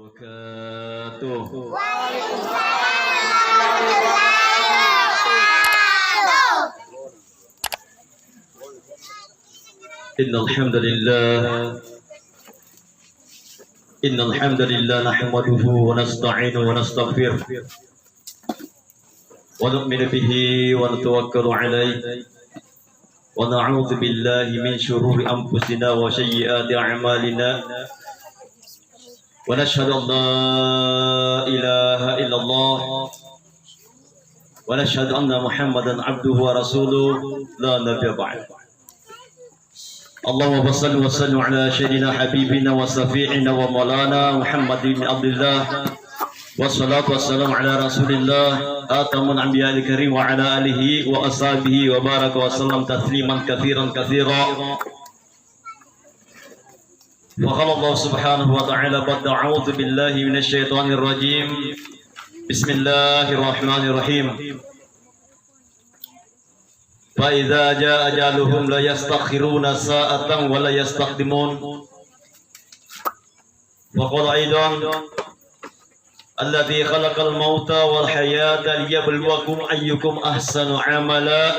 wabarakatuh. Innal hamdalillah nahmaduhu wa nasta'inuhu wa nastaghfiruh wa nu'minu bihi wa natawakkalu alayhi wa na'udzu billahi min shururi anfusina wa sayyiati a'malina wa nashhadu an la ilaha illallah wa nashhadu anna Muhammadan abduhu wa rasuluhu la nabiyya ba'd. Allahumma salli wa sallim ala sayyidina habibina wa safi'ina wa maulana Muhammad bin Abdullah wassalatu wassalamu ala rasulillah atamul anbiya'il karim wa ala alihi wa ashabihi wa baraka wa sallam tasliman katsiran katsira. Wa qala Allah subhanahu wa ta'ala ba'da a'udzu billahi minasy syaithanir rajim. Bismillahirrahmanirrahim. Fa idza jaa ajaluhum la yastakhiruna sa'atan wa la yastaqdimun. Wa qala aidan alladzi khalaqal mauta wal hayata liyabluwakum ayyukum ahsanu amala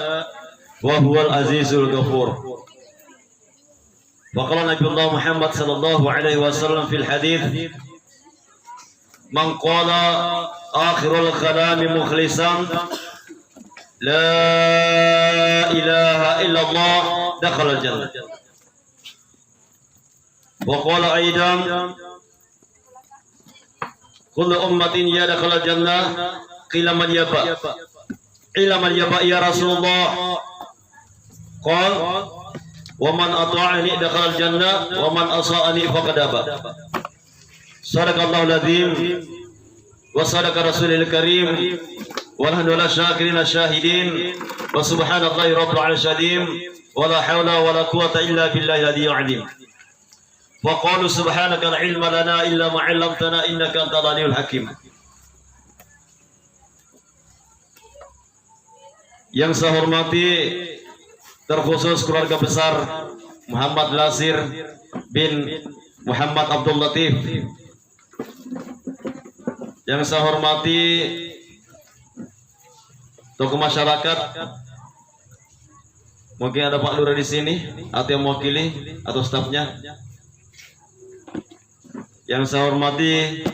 wa huwal azizul ghafur. Wa qala Nabiullah Muhammad sallallahu alaihi wasallam fil hadits man qala akhirul kalami mukhlisan la ilaha illallah dakhala al-jannah. Wa qala aidan kullu ummatin yadkhulul jannah qila man yaba ya Rasulullah qala wa man ata'ani dakhala al-jannah wa man asa'ani faqad aba. Sadaqallahu al-azim wa sadaqa rasulil karim walhamdulillah syakirin syahidin wa subhanallahi rabbil alamin wa la hawla wa la quwwata illa billahi al-aliyyil azim. Wa qalu subhanaka la ilma lana illa ma 'allamtana innaka antal alimul hakim. Yang saya hormati terkhusus keluarga besar Muhammad Lasir bin Muhammad Abdul Latif. Yang saya hormati tokoh masyarakat, mungkin ada Pak Lurah di sini atau yang mewakili atau stafnya. Yang saya hormati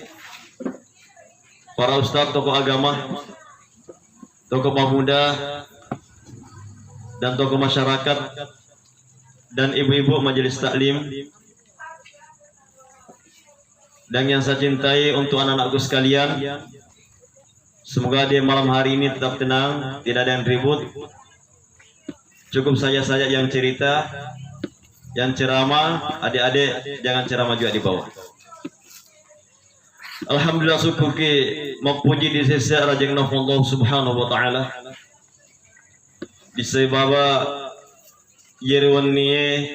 para ustadz, tokoh agama, tokoh pemuda, dan tokoh masyarakat, dan ibu-ibu majelis taklim, dan yang saya cintai untuk anak-anakku sekalian. Semoga di malam hari ini tetap tenang, tidak ada yang ribut. Cukup saja yang cerita, yang ceramah. Adik-adik jangan ceramah juga di bawah. Alhamdulillah syukur ki memuji di sisi rajeng Allah subhanahu wa ta'ala. Bisa baba yerwani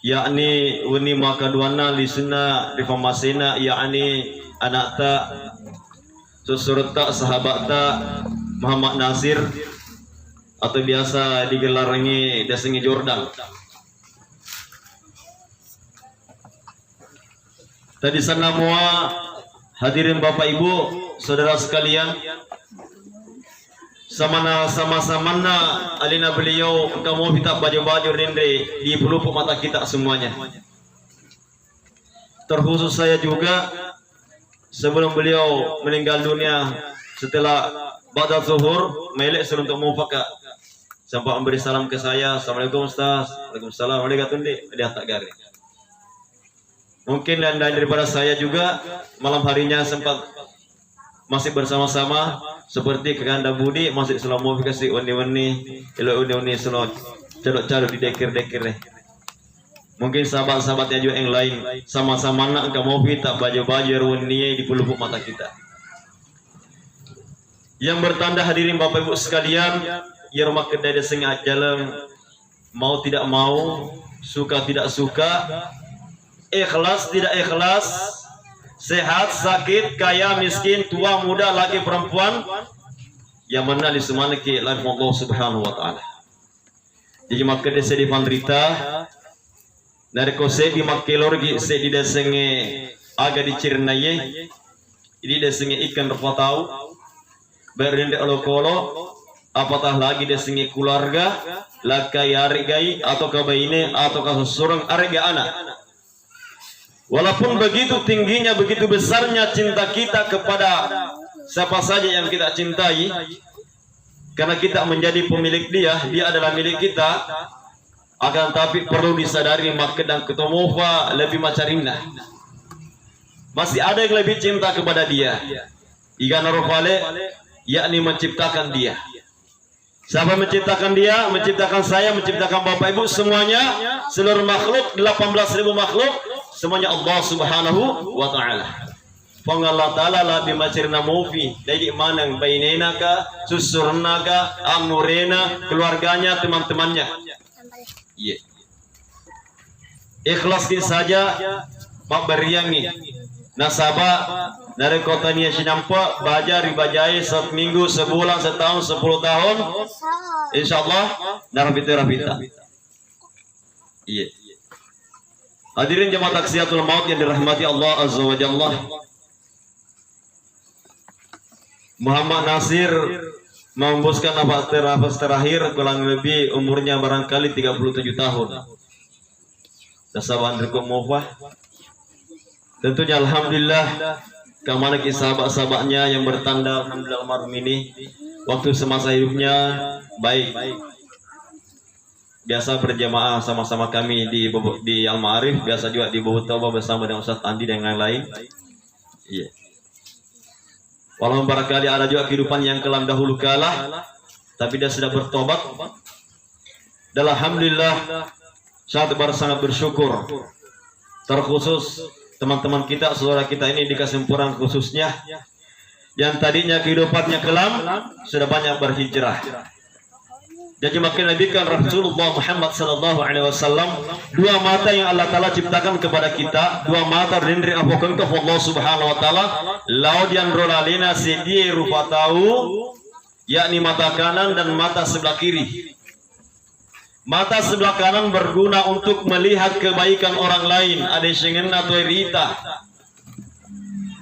yakni wani makaduana lisuna reformasena yakni anak ta susurut tak sahabat tak Muhammad Nasir atau biasa digelarnya Dasengi Jordan. Tadi sana semua hadirin Bapak Ibu saudara sekalian, sama-sama alina beliau kamu minta baju-baju rinde di pelupuk mata kita semuanya. Terkhusus saya juga sebelum beliau meninggal dunia setelah ba'da zuhur melek suruh untuk mufakat sampai memberi salam ke saya. Assalamualaikum Ustaz. Waalaikumsalam. Waalaikumsalam. Dia tak garing. Mungkin dan daripada saya juga malam harinya sempat masih bersama-sama seperti kekanda budi masih selalu kasih wani-wani elo wani selalu carut-carut di dekir-dekir. Mungkin sahabat-sahabatnya juga yang lain sama-sama nak kamu tak baju-baju wani di pelupuk mata kita. Yang bertanda hadirin Bapak Ibu sekalian, ya rumah kedai desengah jalan, mau tidak mau, suka tidak suka, ikhlas tidak ikhlas, sehat sakit kaya miskin tua muda laki perempuan, yang mana di semana ke Allah subhanahu wa ta'ala. Jadi maka desa di Pandrita dari kose di makelor gi se di desenge aga dicirnaye ini desengi ikan repotau berinde olokolo apatah lagi desengi keluarga lakai arigai atau kabaine atau kasurang arga anak. Walaupun begitu tingginya, begitu besarnya cinta kita kepada siapa saja yang kita cintai, karena kita menjadi pemilik dia, dia adalah milik kita. Akan tapi perlu disadari maka dan ketemufa lebih macarimna. Masih ada yang lebih cinta kepada dia. Ikan narofale, yakni menciptakan dia. Siapa menciptakan dia? Menciptakan saya, menciptakan bapak ibu, semuanya, seluruh makhluk, 18.000 makhluk, semuanya Allah Subhanahu wa Ta'ala. Allah Ta'ala la bimacirna mufi dari manang bainena ka, susurna ka, amurena, keluarganya, teman-temannya. Iya. Ikhlaskin saja Pak Beriangi nasabah dari kota Nia Sinampa baja ribajai seminggu, sebulan, setahun, 10 tahun, insyaallah narabita. Iya. Hadirin jemaah taksiatul maut yang dirahmati Allah Azza wa Jalla. Muhammad Nasir membuskan nafas terakhir kurang lebih umurnya barangkali 37 tahun. Dasaban rekom mufah. Tentunya alhamdulillah kemana sahabat-sahabatnya yang bertanda alhamdulillah almarhum ini waktu semasa hidupnya baik. Biasa berjamaah sama-sama kami di Al-Ma'arif, biasa juga di Bobotoba bersama dengan Ustaz Andi dan yang lain. Iya. Walaupun barangkali ada juga kehidupan yang kelam dahulu kala, tapi dia sudah bertobat. Dan alhamdulillah sangat bersyukur. Terkhusus teman-teman kita, saudara kita ini di Kasimpuran khususnya, yang tadinya kehidupannya kelam sudah banyak berhijrah. Jadi makin nabikan Rasulullah Muhammad sallallahu alaihi wasallam dua mata yang Allah Taala ciptakan kepada kita, dua mata rindri apokan ke Allah Subhanahu wa taala, laud yang rolalina sedi rufatau, yakni mata kanan dan mata sebelah kiri. Mata sebelah kanan berguna untuk melihat kebaikan orang lain, ada singen atau rita.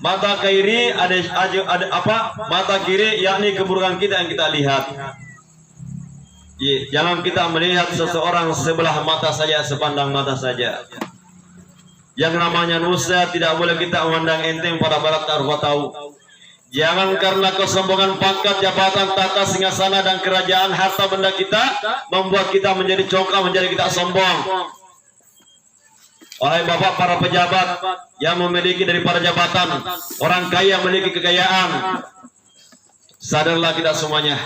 Mata kiri ada apa? Mata kiri yakni keburukan kita yang kita lihat. Jangan kita melihat seseorang sebelah mata saja, sepandang mata saja. Yang namanya nusa tidak boleh kita memandang enteng pada barat tarwa tahu. Jangan karena kesombongan pangkat, jabatan, tata, singgasana dan kerajaan, harta benda kita membuat kita menjadi congkak, menjadi kita sombong. Wahai bapak para pejabat yang memiliki daripada jabatan, orang kaya memiliki kekayaan, sadarlah kita semuanya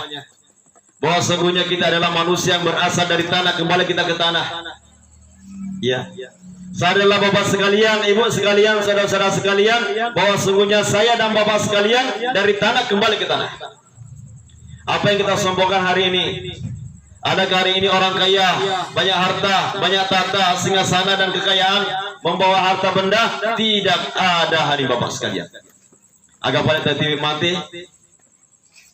bahwa sesungguhnya kita adalah manusia yang berasal dari tanah, kembali kita ke tanah. Ya. Sadarlah bapak sekalian, ibu sekalian, saudara-saudara sekalian, bahwa sesungguhnya saya dan bapak sekalian dari tanah kembali ke tanah. Apa yang kita sombongkan hari ini? Adakah hari ini orang kaya, banyak harta, banyak tata, singgasana dan kekayaan, membawa harta benda? Tidak ada hari bapak sekalian. Agak paling tadi mati,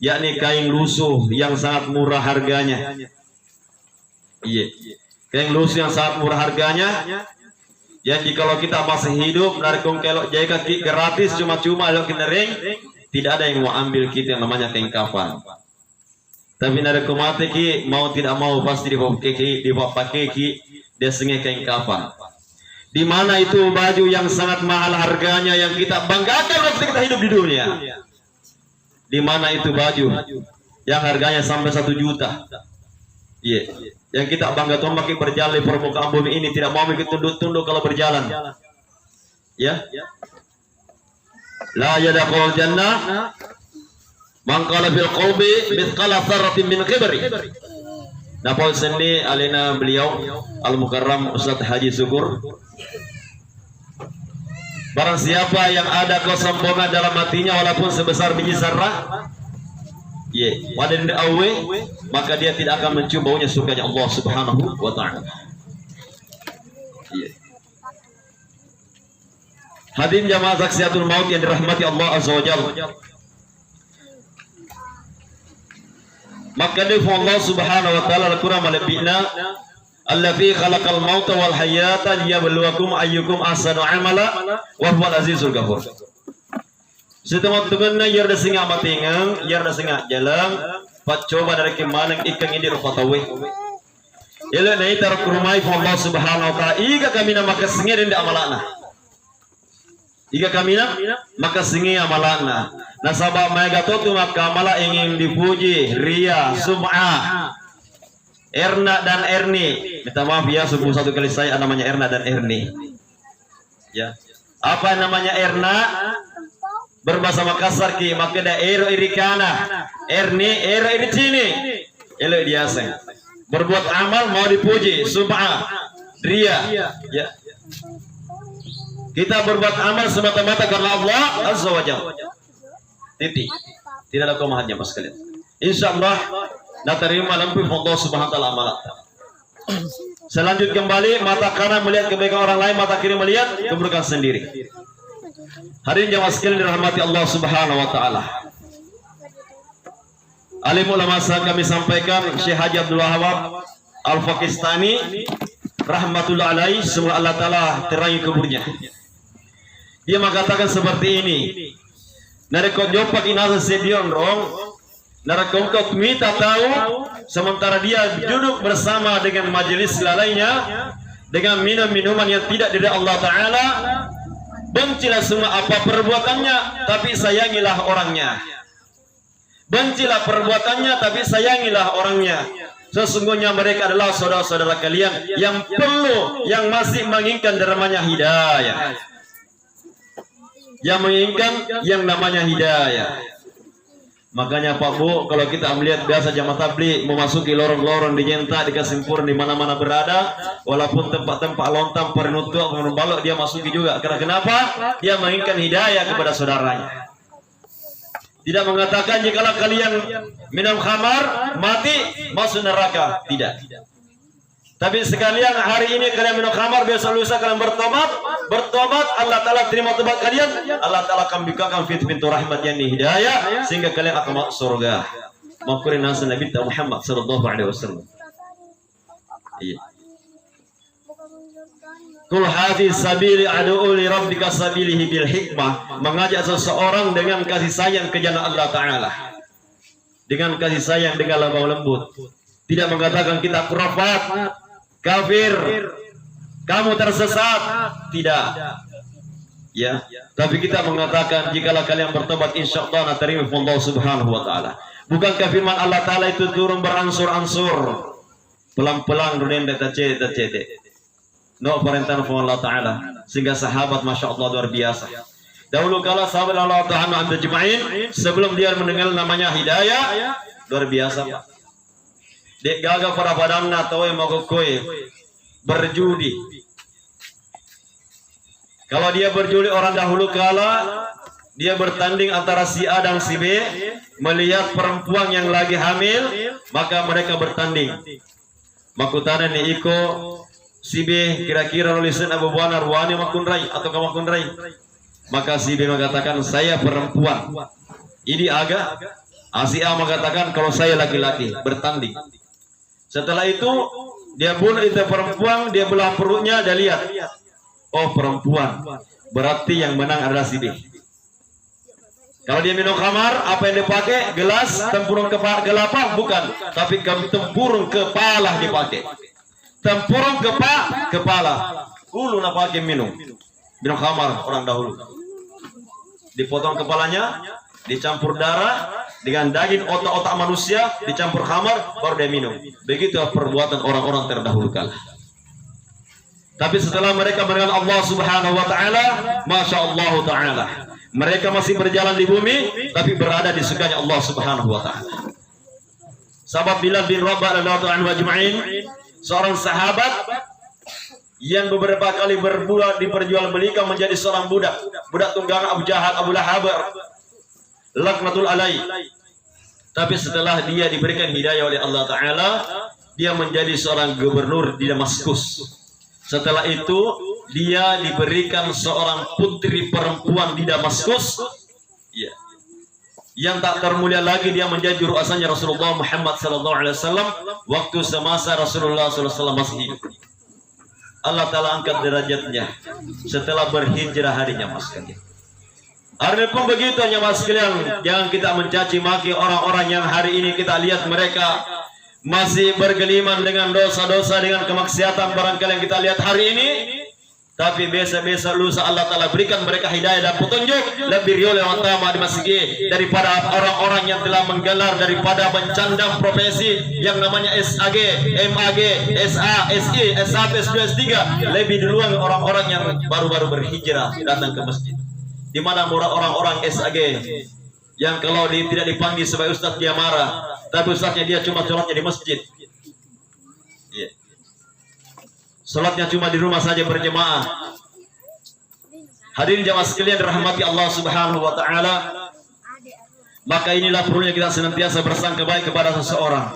yakni kain lusuh yang sangat murah harganya. Iya, kain lusuh yang sangat murah harganya. Yang jikalau kita masih hidup dari kelok jaya kaki gratis cuma-cuma kalau kita ring, tidak ada yang mau ambil kita yang namanya kain kafan. Tapi dari kumate ki mau tidak mau pasti dipakai ki dia sengaja kain kafan. Di mana itu baju yang sangat mahal harganya yang kita banggakan waktu kita hidup di dunia. Di mana itu baju yang harganya sampai 1 juta. Iya. Yang kita bangga tuh pakai berjalan di permukaan bumi ini, tidak mau ikut tunduk-tunduk kalau berjalan. Ya. La yadkhulul jannah man qala fil qalbi mithqala dzarratin min kibri. Nah, Paul seni alina beliau Al-Mukarram Ustaz Haji Syukur. Barang siapa yang ada kesombongan dalam hatinya walaupun sebesar biji zarrah, wadan awe, maka dia tidak akan mencium baunya surganya Allah Subhanahu wa taala. Hadirin jamaah saksiatul maut yang dirahmati Allah Azza wa Jalla. Maka dari Allah Subhanahu wa taala Al-Qur'an malabina Allazi khalaqal mauta wal hayata liyabluwakum ayyukum ahsanu amala wa huwal azizul ghafur. Setelah tengahnya yar da singa matingang, yar da singa jalang, pat coba dari kemanang ikan ini rupatawe. Ila nai tarak rumai Allah subhanahu wa ta'ala. Iga kami na makasingi din di amalana. Iga kami na makasingi amalana. Nasabak may gato tumakamala ingin dipuji, ria, sum'ah. Erna dan Erni, minta maaf ya, subuh satu kali saya namanya Erna dan Erni. Ya, apa namanya Erna? Berbahasa Makassar ki, maka da ero irikana, Erni ero iricini, elo diaseng. Berbuat amal mau dipuji, sum'ah, ria. Ya, kita berbuat amal semata-mata karena Allah Azza wa Jalla. Titik, tidak ada komahannya mas kalian. Insya Allah. Nah terima lampu Allah subhanahu wa ta'ala amalat. Selanjut kembali, mata kanan melihat kebaikan orang lain, mata kiri melihat keburukan sendiri. Hari ini jamaah sekalian dirahmati Allah subhanahu wa ta'ala. Alim ulama kami sampaikan Syekh Haji Abdul Wahab Al-Fakistani rahmatullah alaih, semoga Allah ta'ala terangi kuburnya. Dia mengatakan seperti ini. Narekot jopak inasa sedion rong. Narakongkok mita tahu sementara dia duduk bersama dengan majelis lainnya dengan minum-minuman yang tidak dari Allah Ta'ala. Bencilah semua apa perbuatannya, tapi sayangilah orangnya. Bencilah perbuatannya, tapi sayangilah orangnya. Sesungguhnya mereka adalah saudara-saudara kalian yang perlu, yang masih menginginkan namanya hidayah, yang menginginkan yang namanya hidayah. Makanya Pak Bu, kalau kita melihat biasa jamaah tabligh memasuki lorong-lorong di Jenta, di Kasimpur, di mana-mana berada, walaupun tempat-tempat lontam, perinutu, balok dia masuki juga. Karena kenapa? Dia menginginkan hidayah kepada saudaranya. Tidak mengatakan jikalau kalian minum khamar mati masuk neraka, tidak. Tapi sekalian hari ini kalian minum khamar, besok lusa kalian bertobat, Allah Ta'ala terima tobat kalian, Allah Ta'ala akan bukakan pintu rahmat yang hidayah sehingga kalian akan masuk surga. Makurin nasi Nabi Muhammad sallallahu alaihi wasallam. Iya. Kul hadhi sabili adu'u li rabbika sabilihi bil hikmah, mengajak seseorang dengan kasih sayang ke jalan Allah Ta'ala, dengan kasih sayang, dengan lemah lembut. Tidak mengatakan kita khurafat, kafir, kamu tersesat, tidak. Ya, tapi kita mengatakan jikalau kalian bertobat insyaallah naterima Allah subhanahu wa ta'ala. Bukankah firman Allah Ta'ala itu turun beransur-ansur, pelan-pelan dunia tercete. No perintah Allah Ta'ala, sehingga sahabat masya Allah luar biasa. Dahulu kala sahabat Allah Ta'ala ajma'in, sebelum dia mendengar namanya hidayah, luar biasa Pak. Dek gagal para padamna tahu yang mau kowe berjudi. Kalau dia berjudi orang dahulu kala, dia bertanding antara si A dan si B, melihat perempuan yang lagi hamil, maka mereka bertanding. Makutana ni iko si B kira-kira nulisan Abu Buana Ruwani makunrai atau kamakunrai. Maka si B mengatakan saya perempuan. Ini agak si A mengatakan kalau saya laki-laki, bertanding. Setelah itu dia bunuh itu perempuan, dia belah perutnya, dia lihat, oh perempuan, berarti yang menang adalah si B. Kalau dia minum khamar, apa yang dipakai? Gelas, tempurung kelapa, bukan, tapi tempurung kepala dipakai. Tempurung kepala. Ulu nak pakai minum khamar orang dahulu. Dipotong kepalanya, dicampur darah dengan daging otak-otak manusia, dicampur khamar, baru dia minum. Begitu perbuatan orang-orang terdahulu kala. Tapi setelah mereka mengenal Allah subhanahu wa ta'ala, masya Allah ta'ala, mereka masih berjalan di bumi, tapi berada di surganya Allah subhanahu wa ta'ala. Sahabat Bilal bin Rabah radhiyallahu anhu ajma'in, seorang sahabat yang beberapa kali diperjualbelikan menjadi seorang budak tunggangan Abu Jahal, Abu Lahab, laknatul alaih. Tapi setelah dia diberikan hidayah oleh Allah Ta'ala, dia menjadi seorang gubernur di Damaskus. Setelah itu dia diberikan seorang putri perempuan di Damaskus. Ya. yang tak termulia lagi dia menjadi juru asalnya Rasulullah Muhammad sallallahu alaihi wasallam waktu semasa Rasulullah sallallahu alaihi wasallam masih hidup. Allah Ta'ala angkat derajatnya setelah berhijrah harinya mas sekalian. Hari pun begitu ya mas sekalian. Jangan kita mencaci maki orang-orang yang hari ini kita lihat mereka masih bergeliman dengan dosa-dosa, dengan kemaksiatan barangkali yang kita lihat hari ini. Tapi biasa-biasa lusa Allah Ta'ala berikan mereka hidayah dan petunjuk lebih riol yang utama di masjid daripada orang-orang yang telah menggelar daripada mencandang profesi yang namanya SAG, MAG, SA, SI, S1, S2, S3 lebih duluan orang-orang yang baru-baru berhijrah datang ke masjid. Di mana orang-orang SAG yang kalau tidak dipanggil sebagai ustaz dia marah, tapi ustaznya dia cuma sholatnya di masjid. Salatnya cuma di rumah saja berjemaah. Hadirin jamaah sekalian dirahmati Allah Subhanahu wa taala. Maka inilah perlunya kita senantiasa bersangka baik kepada seseorang.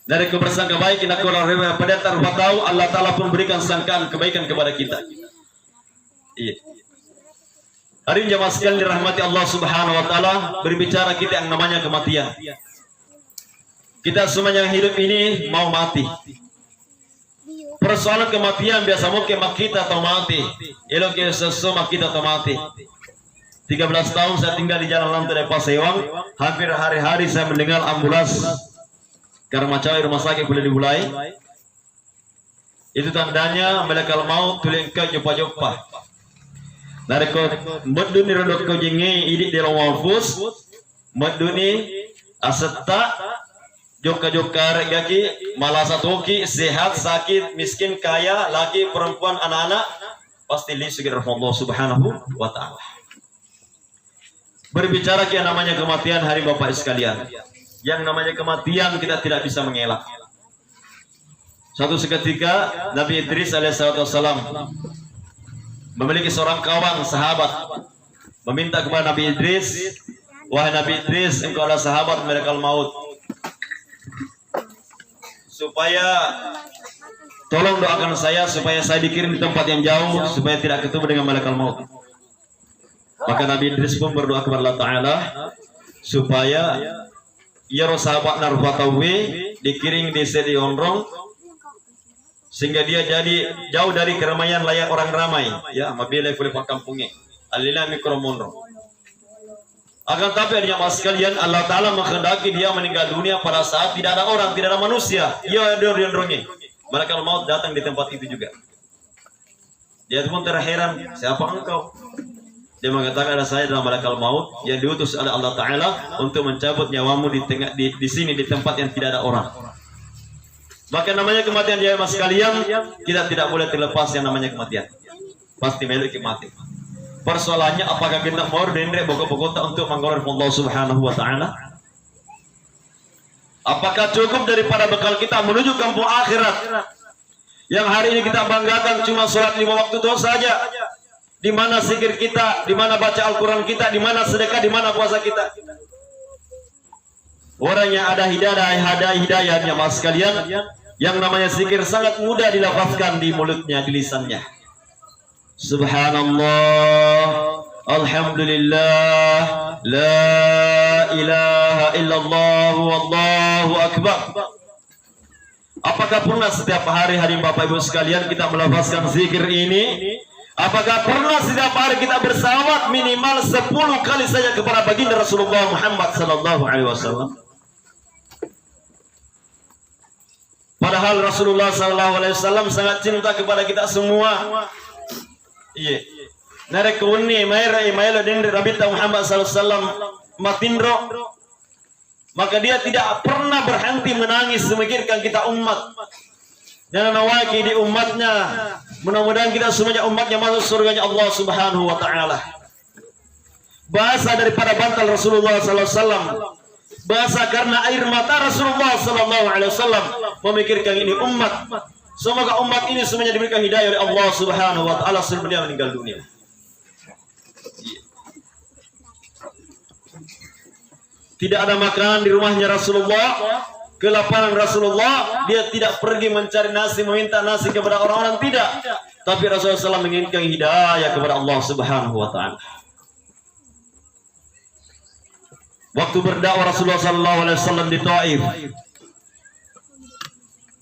Dari kebersangka baik kita kurang pada tahu Allah Taala pun berikan sangkaan kebaikan kepada kita. Iya. Hadirin jamaah sekalian dirahmati Allah Subhanahu wa taala, berbicara kita yang namanya kematian. Kita semuanya yang hidup ini mau mati. Persoalan kematian biasa mungkin kita atau mati. Elok ke sesama kita atau mati. 13 tahun saya tinggal di Jalan Lantai Pasewang. Hampir hari-hari saya mendengar ambulans karena macam rumah sakit boleh dimulai. Itu tandanya malaikat maut tulen ke jopa-jopa. Dari ko meduni rodok ko jengi idik di rumah fus. Meduni aseta joka-joka regaki malah satuki sehat sakit miskin kaya laki perempuan anak-anak pasti li segera Allah Subhanahu wa taala. Berbicara yang namanya kematian hari Bapak sekalian, yang namanya kematian kita tidak bisa mengelak. Satu seketika Nabi Idris alaihissalam memiliki seorang kawan sahabat meminta kepada Nabi Idris, wahai Nabi Idris, engkau adalah sahabat malaikat maut, supaya tolong doakan saya supaya saya dikirim di tempat yang jauh supaya tidak ketemu dengan malaikat maut. Maka Nabi Idris pun berdoa kepada Allah Ta'ala supaya ya sahabat narfatawi dikirim di sedi onrong sehingga dia jadi jauh dari keramaian layak orang ramai ya mabila boleh kampungnya alila mikromonro. Akan tapi adanya mas sekalian Allah Ta'ala menghendaki dia meninggal dunia pada saat tidak ada orang, tidak ada manusia. Ya dia malaikat maut datang di tempat itu juga. Dia pun terheran, siapa engkau? Dia mengatakan ada saya dalam malaikat maut yang diutus oleh Allah Ta'ala untuk mencabut nyawamu di sini di tempat yang tidak ada orang. Maka namanya kematian dia mas sekalian, kita tidak boleh terlepas yang namanya kematian. Pasti milik mati. Persoalannya apakah kita mau dendre pokok-pokok untuk menggolong Allah Subhanahu wa taala? Apakah cukup daripada bekal kita menuju kampung akhirat? Yang hari ini kita banggakan cuma sholat 5 waktu itu saja. Di mana zikir kita, di mana baca Al-Qur'an kita, di mana sedekah, di mana puasa kita. Orang yang ada hidayahnya mas sekalian, yang namanya zikir sangat mudah dilafazkan di mulutnya, di lisannya. Subhanallah, alhamdulillah, la ilaha illallah, wallahu akbar. Apakah pernah setiap hari-hari Bapak Ibu sekalian kita melafazkan zikir ini? Apakah pernah setiap hari kita bersalawat minimal 10 kali saja kepada baginda Rasulullah Muhammad sallallahu alaihi wasallam? Padahal Rasulullah sallallahu alaihi wasallam sangat cinta kepada kita semua. Iya. Nare kuni mairo dendre Rabita Muhammad sallallahu alaihi wasallam matindro. Maka dia tidak pernah berhenti menangis memikirkan kita umat. Dan nawaki di umatnya. Mudah-mudahan kita semuanya umatnya masuk surganya Allah Subhanahu wa taala. Bahasa daripada bantal Rasulullah sallallahu alaihi wasallam. Bahasa karena air mata Rasulullah sallallahu alaihi wasallam memikirkan ini umat. Semoga umat ini semuanya diberikan hidayah oleh Allah Subhanahu wa taala sebelum dia meninggal dunia. Tidak ada makanan di rumahnya Rasulullah, kelaparan Rasulullah, dia tidak pergi mencari nasi, meminta nasi kepada orang-orang, tidak. Tapi Rasulullah SAW menginginkan hidayah kepada Allah Subhanahu wa taala. Waktu berdakwah Rasulullah SAW di Taif,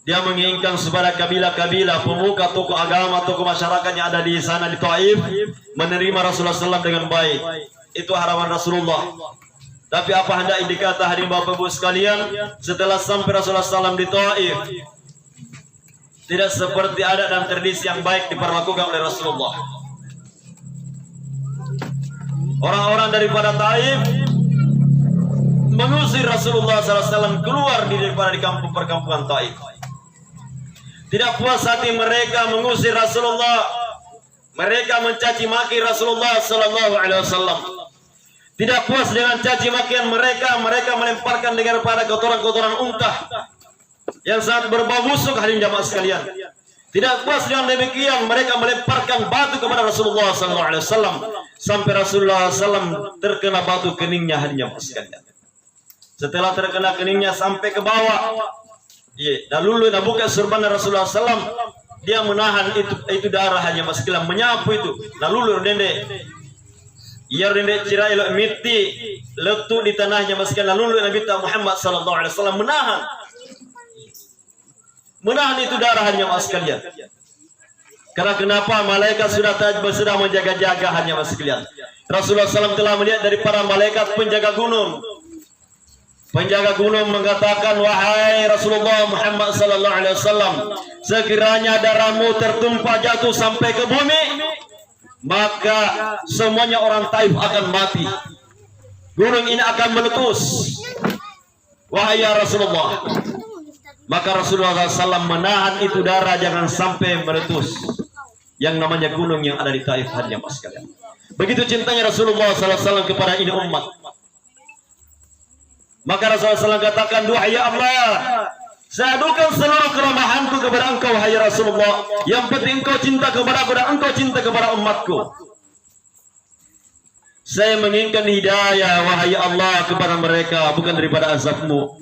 dia menginginkan kepada kabilah-kabilah, pemuka, tokoh agama, tokoh masyarakat yang ada di sana di Taif menerima Rasulullah SAW dengan baik. Itu harapan Rasulullah. Tapi apa hendak dikata hadirin Bapak Ibu sekalian, setelah sampai Rasulullah SAW di Taif, tidak seperti adat dan tradisi yang baik diperlakukan oleh Rasulullah. Orang-orang daripada Taif mengusir Rasulullah SAW keluar daripada di kampung perkampungan Taif. Tidak puas hati mereka mengusir Rasulullah, mereka mencaci maki Rasulullah SAW. Tidak puas dengan caci makian mereka, mereka melemparkan dengan pada kotoran-kotoran unta yang sangat berbau busuk hadirin jamaah sekalian. Tidak puas dengan demikian, mereka melemparkan batu kepada Rasulullah SAW sampai Rasulullah SAW terkena batu keningnya hadirin jamaah sekalian. Setelah terkena keningnya sampai ke bawah, lalu buka surban Rasulullah SAW, dia menahan itu darah hanya sekalian, menyapu itu, lalu dende, ia dende cirai lo miti letu di tanahnya sekalian, lalu Nabi Muhammad SAW menahan itu darah hanya sekalian. Karena kenapa? Malaikat sudah menjaga-jaga hanya sekalian. Rasulullah SAW telah melihat dari para malaikat penjaga gunung. Penjaga gunung mengatakan, wahai Rasulullah Muhammad SAW, sekiranya darahmu tertumpah jatuh sampai ke bumi, maka semuanya orang Taif akan mati. Gunung ini akan meletus. Wahai ya Rasulullah. Maka Rasulullah SAW menahan itu darah jangan sampai meletus. Yang namanya gunung yang ada di Taif hanya mas sekalian. Begitu cintanya Rasulullah SAW kepada ini umat. Maka Rasulullah SAW katakan, duhai ya Allah, saya adukan seluruh keramahanku kepada engkau, wahai Rasulullah. Yang penting engkau cinta kepada aku dan engkau cinta kepada umatku. Saya menginginkan hidayah, wahai Allah, kepada mereka, bukan daripada azabmu.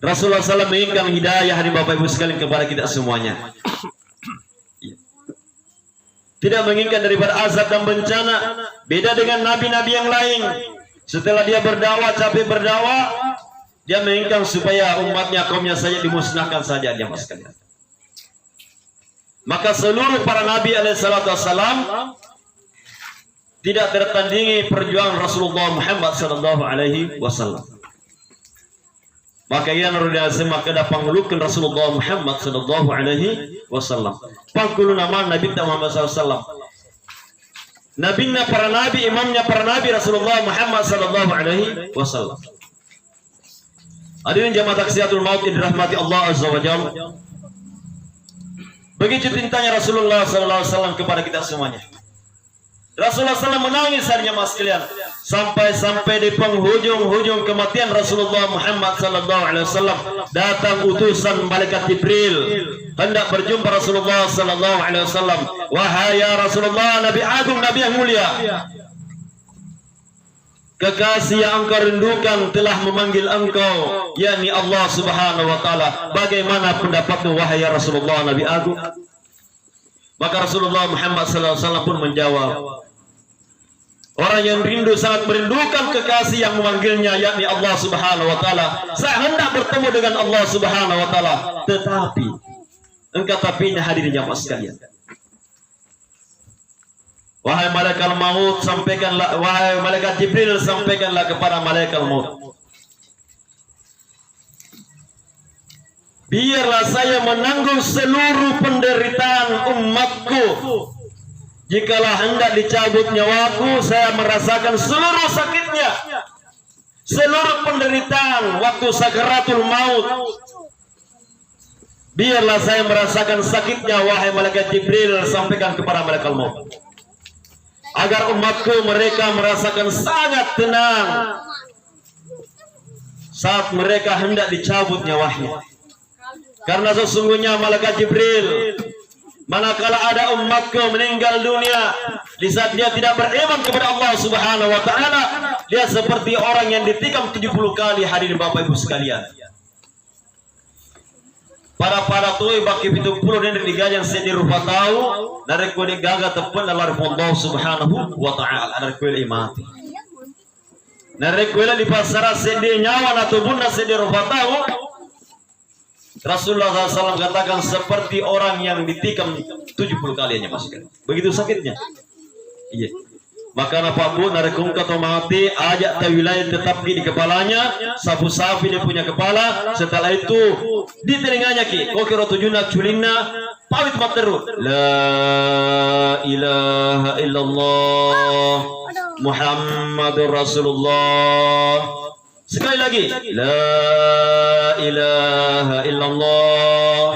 Rasulullah SAW menginginkan hidayah dari Bapak Ibu sekalian kepada kita semuanya. Tidak menginginkan daripada azab dan bencana. Beda dengan nabi-nabi yang lain. Setelah dia berdakwah, capek berdakwah, dia menginginkan supaya umatnya, kaumnya saja dimusnahkan saja dia mas sekalian. Maka seluruh para nabi alaihissalam tidak tertandingi perjuangan Rasulullah Muhammad SAW. Maka ia narudazim maka dapat mengeluhkan Rasulullah Muhammad SAW. Pangkulu nama Nabi Muhammad SAW. Nabinya para nabi, imamnya para nabi Rasulullah Muhammad SAW. Hadirin jamaah taksiatul maut yang dirahmati Allah Azza wa Jalla. Begitu cintanya Rasulullah SAW kepada kita semuanya. Rasulullah SAW menangis harinya mas sekalian. Sampai di penghujung kematian Rasulullah Muhammad SAW, datang utusan malaikat Jibril hendak berjumpa Rasulullah SAW. Wahai ya Rasulullah, Nabi Agung, Nabi yang mulia, kekasih yang engkau rindukan telah memanggil engkau, yakni Allah Subhanahu wa Ta'ala. Bagaimana pendapatmu wahai ya Rasulullah, Nabi Agung? Maka Rasulullah Muhammad SAW pun menjawab, orang yang rindu sangat merindukan kekasih yang memanggilnya, yakni Allah Subhanahu wa Ta'ala. Saya hendak bertemu dengan Allah Subhanahu wa Ta'ala, tetapi engkau tapinya hadirin jamaah sekalian. Wahai malaikat maut, sampaikanlah, wahai malaikat Jibril, sampaikanlah kepada malaikat maut, biarlah saya menanggung seluruh penderitaan umatku. Jikalau hendak dicabut nyawaku, saya merasakan seluruh sakitnya, seluruh penderitaan waktu sakaratul maut. Biarlah saya merasakan sakitnya, wahai malaikat Jibril, sampaikan kepada malaikat maut, agar umatku mereka merasakan sangat tenang saat mereka hendak dicabut nyawanya. Karena sesungguhnya malaikat Jibril, manakala ada umatku meninggal dunia, di saat dia tidak beriman kepada Allah Subhanahu wa Ta'ala, dia seperti orang yang ditikam 70 kali. Hadirin Bapak Ibu sekalian, pada tuh baki 70 dan digajang sendiri rupa tahu dari kode gaga tepat dalam Allah Subhanahu wa Ta'ala dari kode mati. Narekwela di pasara sede nyawa atau bunda sede rofatahu. Rasulullah SAW katakan seperti orang yang ditikam 70 kali aja Mas. Begitu sakitnya. Iya. Maka Pak Bu narekum kata mati ajak wilayah tetap di kepalanya, sapu-sapu dia punya kepala. Setelah itu di telinganya ki, kokiro tujuna culingna pawit materu. La ilaha illallah Muhammadur Rasulullah. Sekali lagi, la ilaha illallah,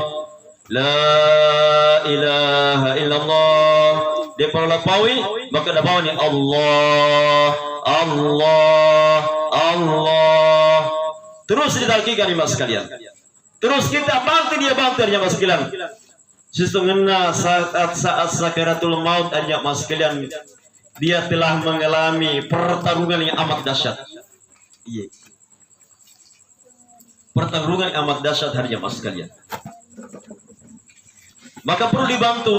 la ilaha illallah. Dia kalau lapawi maka dapawi ni Allah, Allah, Allah. Terus ditalkikan nih Mas sekalian. Terus kita bantu dia bantu ya Mas sekalian. Sesungguhnya saat sakaratul maut aja Mas sekalian, dia telah mengalami pertarungan yang amat dahsyat. Iya. Pertarungan yang amat dahsyat harinya Mas sekalian. Maka perlu dibantu.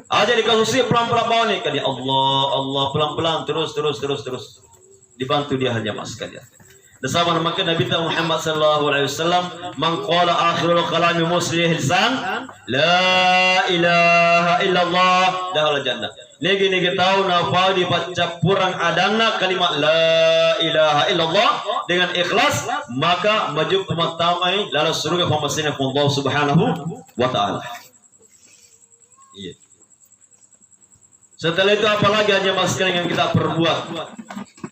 Aja dikasih pelan-pelan bawa nih kan dia Allah, Allah pelan-pelan terus dibantu dia hanya Mas sekalian. Dan sama maka Nabi Muhammad sallallahu alaihi wasallam mengqala akhirul kalami muslih lisan la ilaha illallah dahal jannah. Negi tahu nafau dibaca purang adana kalimat la ilaha illallah dengan ikhlas maka maju pematamai lalu surga pemasina Allah subhanahu wa ta'ala. Iya. Setelah itu apalagi hanya Mas sekalian yang kita perbuat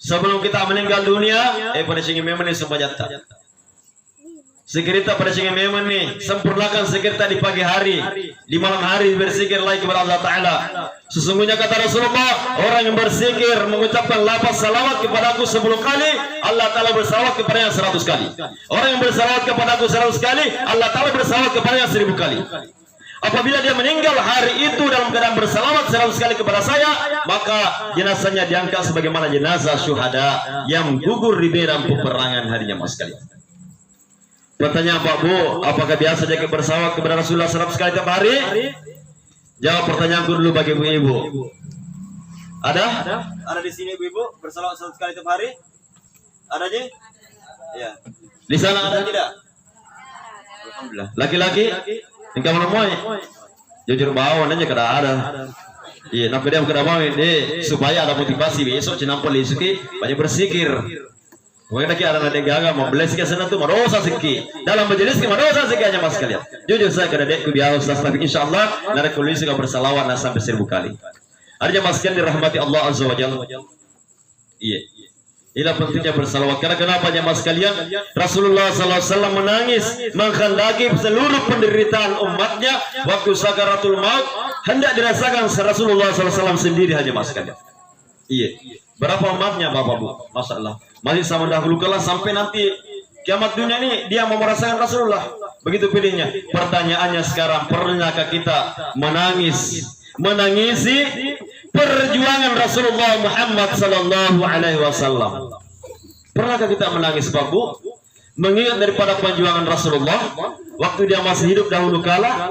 sebelum kita meninggal dunia pada sini memang ini sempajata sekirita pada sini memang nih sempurnakan sekirita di pagi hari di malam hari berzikir lagi kepada Allah Ta'ala. Sesungguhnya kata Rasulullah orang yang berzikir mengucapkan lafaz salawat kepadaku 10 kali Allah Ta'ala bersalawat kepadanya 100 kali. Orang yang bersalawat kepadaku 100 kali Allah Ta'ala bersalawat kepadanya 1000 kali. Apabila dia meninggal hari itu dalam keadaan bersalawat 100 kali kepada saya, maka jenazahnya diangkat sebagaimana jenazah syuhada yang gugur di medan peperangan harinya Mas sekalian. Pertanyaan Pak Bu, apakah biasa dia bersalawat kepada Rasulullah 100 kali tiap hari? Jawab pertanyaanku dulu bagi ibu-ibu. Ada? Ada di sini ibu-ibu bersalawat 100 kali tiap hari? Ada Ji? Ya. Di sana ada tidak? Alhamdulillah. Laki-laki? Yang kamu mau jujur bawaan aja kada ada. Iya, nak dia kada mau deh supaya ada motivasi besok cinampol isuki banyak bersikir. Mungkin lagi ada nade gaga mau beles ke sana tuh marosa siki. Dalam majelis ke marosa siki aja Mas sekalian. Jujur saya kada dek biasa ustaz tapi insyaallah nare kulis ka bersalawat sampai 1000 kali. Artinya Mas sekalian dirahmati Allah azza wajalla. Iya. Inilah pentingnya bersalawat. Karena kenapa ya Mas sekalian? Rasulullah SAW menangis menghendaki seluruh penderitaan umatnya waktu sakaratul maut hendak dirasakan Rasulullah SAW sendiri hanya Mas sekalian. Iya. Berapa umatnya Bapak Bu? Masalah. Masih sama dahulu kala sampai nanti kiamat dunia ini dia mau merasakan Rasulullah. Begitu pilihnya. Pertanyaannya sekarang, pernahkah kita menangisi perjuangan Rasulullah Muhammad sallallahu alaihi wasallam? Pernahkah kita menangis Pak Bu? Mengingat daripada perjuangan Rasulullah waktu dia masih hidup dahulu kala,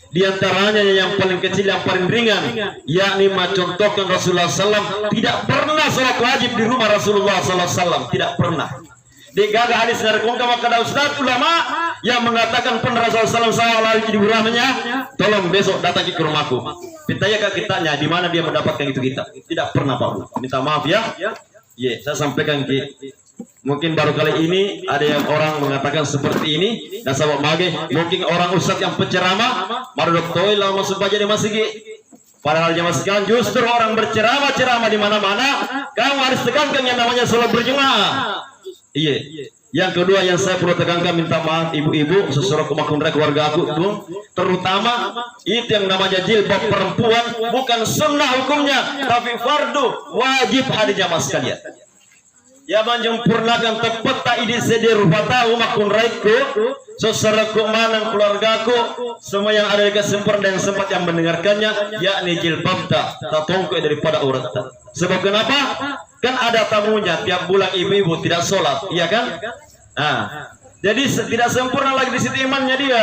di antaranya yang paling kecil yang paling ringan yakni mencontohkan Rasulullah SAW tidak pernah sholat wajib di rumah Rasulullah SAW, tidak pernah. Digaga hadis dari kongkam kata Ustaz ulama yang mengatakan pun Rasulullah SAW di rumahnya, tolong besok datang ke rumahku. Ditanya ke kitanya di mana dia mendapatkan itu kita. Tidak pernah Pak Bu. Minta maaf ya. Iya, saya sampaikan ke mungkin baru kali ini ada yang orang mengatakan seperti ini dan sahabat mage mungkin orang ustadz yang penceramah baru dokter lah masuk baca di masjid. Padahal jamaah sekalian justru orang berceramah di mana-mana kamu harus tekankan yang namanya sholat berjamaah. Iya. Yang kedua yang saya perlu tekankan, minta maaf ibu-ibu sesuai kemakmuran keluarga aku itu, terutama itu yang namanya jilbab perempuan bukan sunnah hukumnya tapi fardu wajib hari jamaah sekalian. Ya menyempurnakan tepat tak ide sedir rupata umakun raiku sesuai kemanang keluargaku semua yang ada di kesempurnaan dan sempat yang mendengarkannya yakni jilbab tak tongkok daripada urat. Sebab kenapa? Kan ada tamunya tiap bulan ibu-ibu tidak sholat, iya kan? Nah, jadi tidak sempurna lagi di situ imannya dia.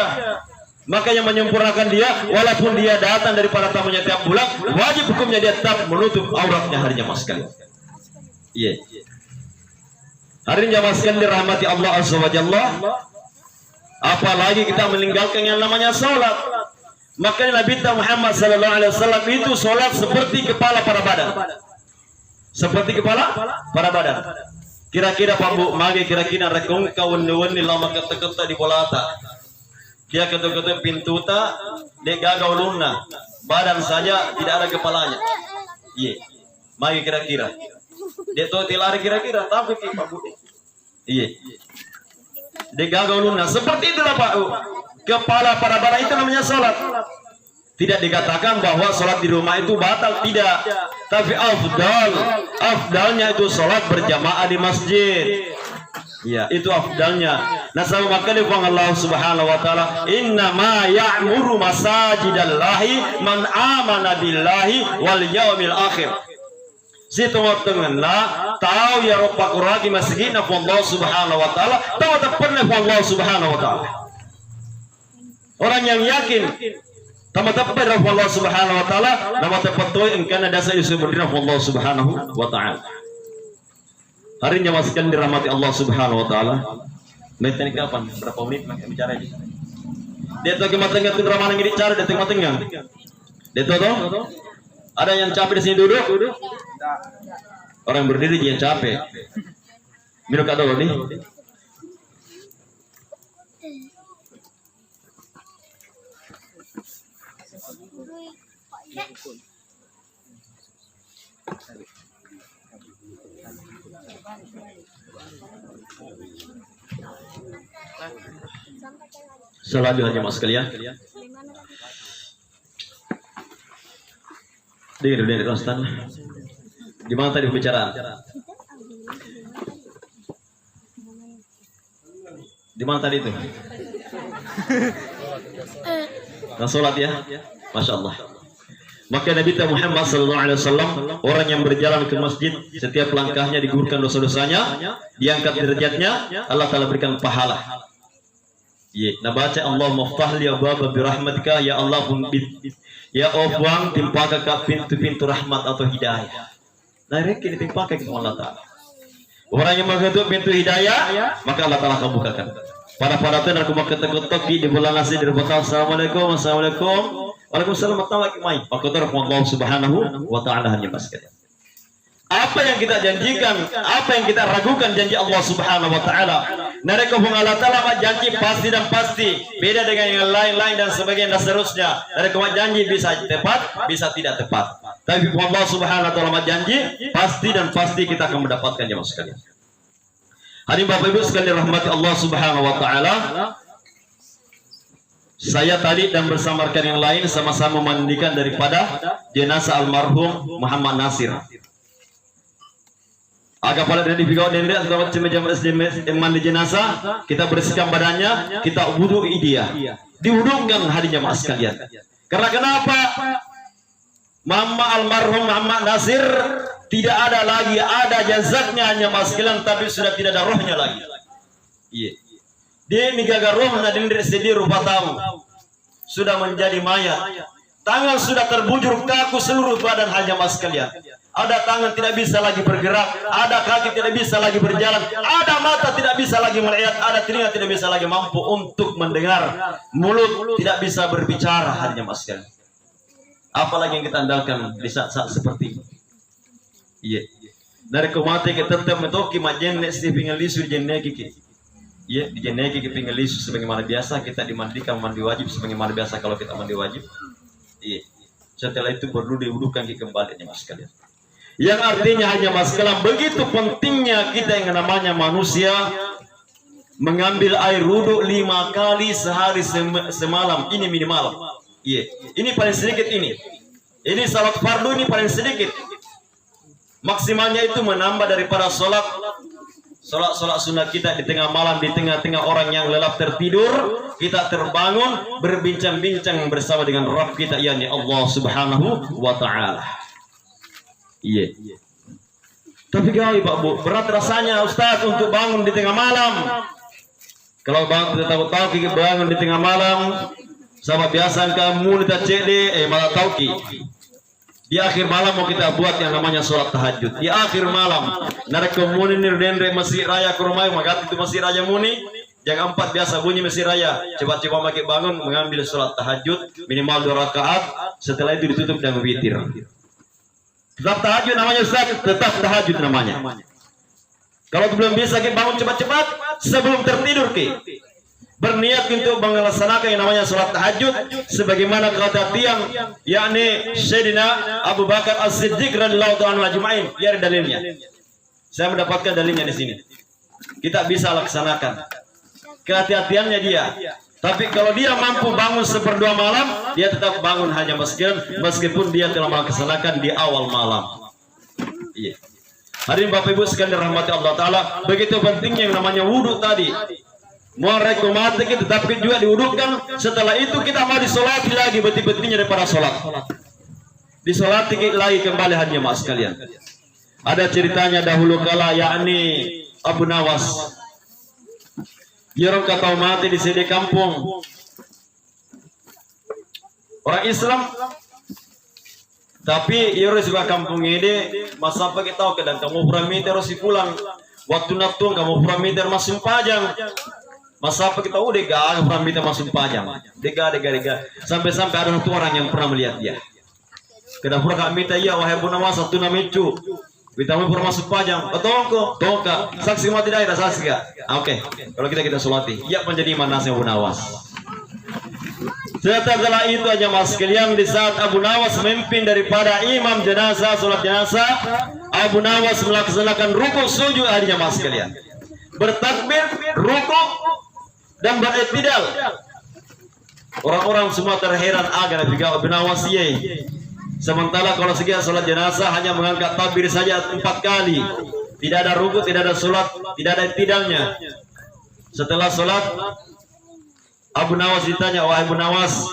Makanya menyempurnakan dia, walaupun dia datang daripada tamunya tiap bulan, wajib hukumnya dia tetap menutup auratnya harinya mas sekali. Iya. Hari ini jamaah sekalian dirahmati Allah Azza wa Jalla, apalagi kita meninggalkan yang namanya salat. Makanya Nabi Muhammad sallallahu alaihi wasallam itu salat seperti kepala para badan. Seperti kepala para badan. Kira-kira Pak Bu, mage kira-kira rekong kawan-wen lama kata-kata di bolata. Dia kata-kata pintu ta, dia gagau luna. Badan saja tidak ada kepalanya. Iya. Mage kira-kira. Dia tuh tilari kira-kira tapi Pak Bu. Iya. Dia gagau luna. Seperti itulah Pak Bu. Kepala para badan itu namanya salat. Tidak dikatakan bahwa salat di rumah itu batal, tidak. Tapi afdalnya itu salat berjamaah di masjid. Ya, itu afdalnya. Nah, sama makanya Allah Subhanahu wa taala, "Inna ma ya'muru masajidallahi man amana billahi wal yaumil akhir." Si tengah-tengah tahu ya ropak kuragi masjidna Allah Subhanahu wa taala, tahu tak pernah Allah Subhanahu wa taala. Orang yang yakin tama tepat Allah Subhanahu wa taala, nama tepat tu engkana dasa yusubudina Allah Subhanahu wa taala. Hari ini masukkan dirahmati Allah Subhanahu wa taala. Menit kapan? Berapa menit nak bicara ini? Dia tu kematengah tu ramah nang bicara dia tengah-tengah. Dia tu ada yang capek di sini duduk? Orang berdiri yang capek. Minum kat dulu ni. Selanjutnya mas sekalian, dari Rostan, di mana tadi pembicaraan? Di mana tadi itu? Nah, sholat ya, masya Allah. Maka Nabi Muhammad SAW, orang yang berjalan ke masjid, setiap langkahnya digugurkan dosa-dosanya, diangkat derajatnya, Allah Ta'ala berikan pahala. Nah baca Allah maftah li abwaba bi rahmatika, ya Allah ya Allah timpaka ka pintu-pintu rahmat atau hidayah. Nah rekin ditimpaka ke Allah Ta'ala. Orang yang mengetuk pintu hidayah, maka Allah Ta'ala akan bukakan. Pada tu aku mau ketuk-ketuk di bulan nasi di batal. Assalamualaikum, assalamualaikum. Waalaikumsalam warahmatullahi wabarakatuh. Pakotor Allah Subhanahu wa taala hanya paskan. Apa yang kita janjikan, apa yang kita ragukan janji Allah Subhanahu wa taala. Mereka Allah Ta'ala janji pasti dan pasti. Beda dengan yang lain-lain dan sebagainya dan seterusnya. Mereka janji bisa tepat, bisa tidak tepat. Tapi Allah Subhanahu wa taala janji pasti dan pasti kita akan mendapatkan jemaah sekalian. Hari Bapak Ibu sekalian rahmati Allah Subhanahu wa taala. Saya tadi dan bersama rekan yang lain sama-sama memandikan daripada jenazah almarhum Muhammad Nasir. Agak pada dari bigau dendek atau macam mandi jenazah, kita bersihkan badannya, kita wudhu dia, diwudhukan hari jemaah sekalian. Karena kenapa? Mama almarhum Muhammad Nasir tidak ada lagi, ada jasadnya hanya sekalian, tapi sudah tidak ada rohnya lagi. Iya. Dia nigaga roh nadin sedih rupa tahu sudah menjadi mayat. Tangan sudah terbujur kaku seluruh badan hanya sekalian. Ada tangan tidak bisa lagi bergerak, ada kaki tidak bisa lagi berjalan, ada mata tidak bisa lagi melihat, ada telinga tidak bisa lagi mampu untuk mendengar, mulut tidak bisa berbicara hanya sekalian. Apalagi yang kita andalkan di saat-saat seperti ini. Iya. Dari kemati kita tetap metoki majen nek stipingan lisu jenne kiki. Ya, dijeneki ke pinggir lisu sebagaimana biasa kita dimandikan mandi wajib sebagaimana biasa kalau kita mandi wajib. Iya. Setelah itu perlu diwudukan kembali nih mas sekalian. Yang artinya hanya mas sekalian begitu pentingnya kita yang namanya manusia mengambil air wudhu 5 kali sehari semalam ini minimal. Iya. Ini paling sedikit ini. Ini salat fardu ini paling sedikit. Maksimalnya itu menambah daripada sholat sunnah kita di tengah malam, di tengah-tengah orang yang lelap tertidur, kita terbangun berbincang-bincang bersama dengan Rabb kita, yakni Allah Subhanahu wa taala. Iya. Tapi gawe Pak Bu, berat rasanya Ustaz untuk bangun di tengah malam. Kalau bangun kita tahu kita bangun di tengah malam, sama biasa kamu kita cede malah tahu ki. Di akhir malam mau kita buat yang namanya sholat tahajud. Di akhir malam, narik komuni nirdenre masjid raya ke rumah, magati itu masjid raya muni. Jam 4 biasa bunyi masjid raya. Coba-coba makin bangun mengambil sholat tahajud minimal 2 rakaat. Setelah itu ditutup dan witir. Tetap tahajud namanya Ustaz, tetap tahajud namanya. Kalau belum bisa kita bangun cepat-cepat sebelum tertidur berniat untuk melaksanakan yang namanya sholat tahajud sebagaimana kata tiang yakni Sayyidina Abu Bakar As-Siddiq radhiyallahu ta'ala ajma'in. Biar dalilnya. Saya mendapatkan dalilnya di sini. Kita bisa laksanakan. Kehati-hatiannya dia. Tapi kalau dia mampu bangun 1/2 malam, dia tetap bangun hanya meskipun dia telah melaksanakan di awal malam. Iya. Hadirin Bapak Ibu sekalian dirahmati Allah Ta'ala, begitu pentingnya yang namanya wudhu tadi. Mau rekomati kita tapi juga diwudhukan. Setelah itu kita mau disolati lagi beti-betinya daripada sholat. Disolati lagi kembali hadirin jemaah sekalian. Ada ceritanya dahulu kala yakni Abu Nawas. Orang kata mati di sini kampung. Orang Islam. Tapi ia juga kampung ini masa pakai tahu kadang kamu parameter harus pulang. Waktu natung kamu parameter masih pajang. Masa apa kita udah gak pernah minta masuk pajang, dega. Sampai-sampai ada satu orang yang pernah melihat dia. Kenapa kak minta ya wahai Abu Nawas satu namicu, kita mau pernah masuk pajang, tongka, saksi mati daerah saksi gak? Oke. Kalau kita solati, ya menjadi manasnya Abu Nawas. Setelah itu aja mas sekalian di saat Abu Nawas memimpin daripada imam jenazah sholat jenazah, Abu Nawas melaksanakan rukuk sujud hadinya mas sekalian, bertakbir, rukuk dan beriktidal. Orang-orang semua terheran agar Abu Nawas sementara kalau sekian sholat jenazah hanya mengangkat takbir saja 4 kali, tidak ada rukuk, tidak ada sholat, tidak ada iktidalnya. Setelah sholat Abu Nawas ditanya, wahai Abu Nawas,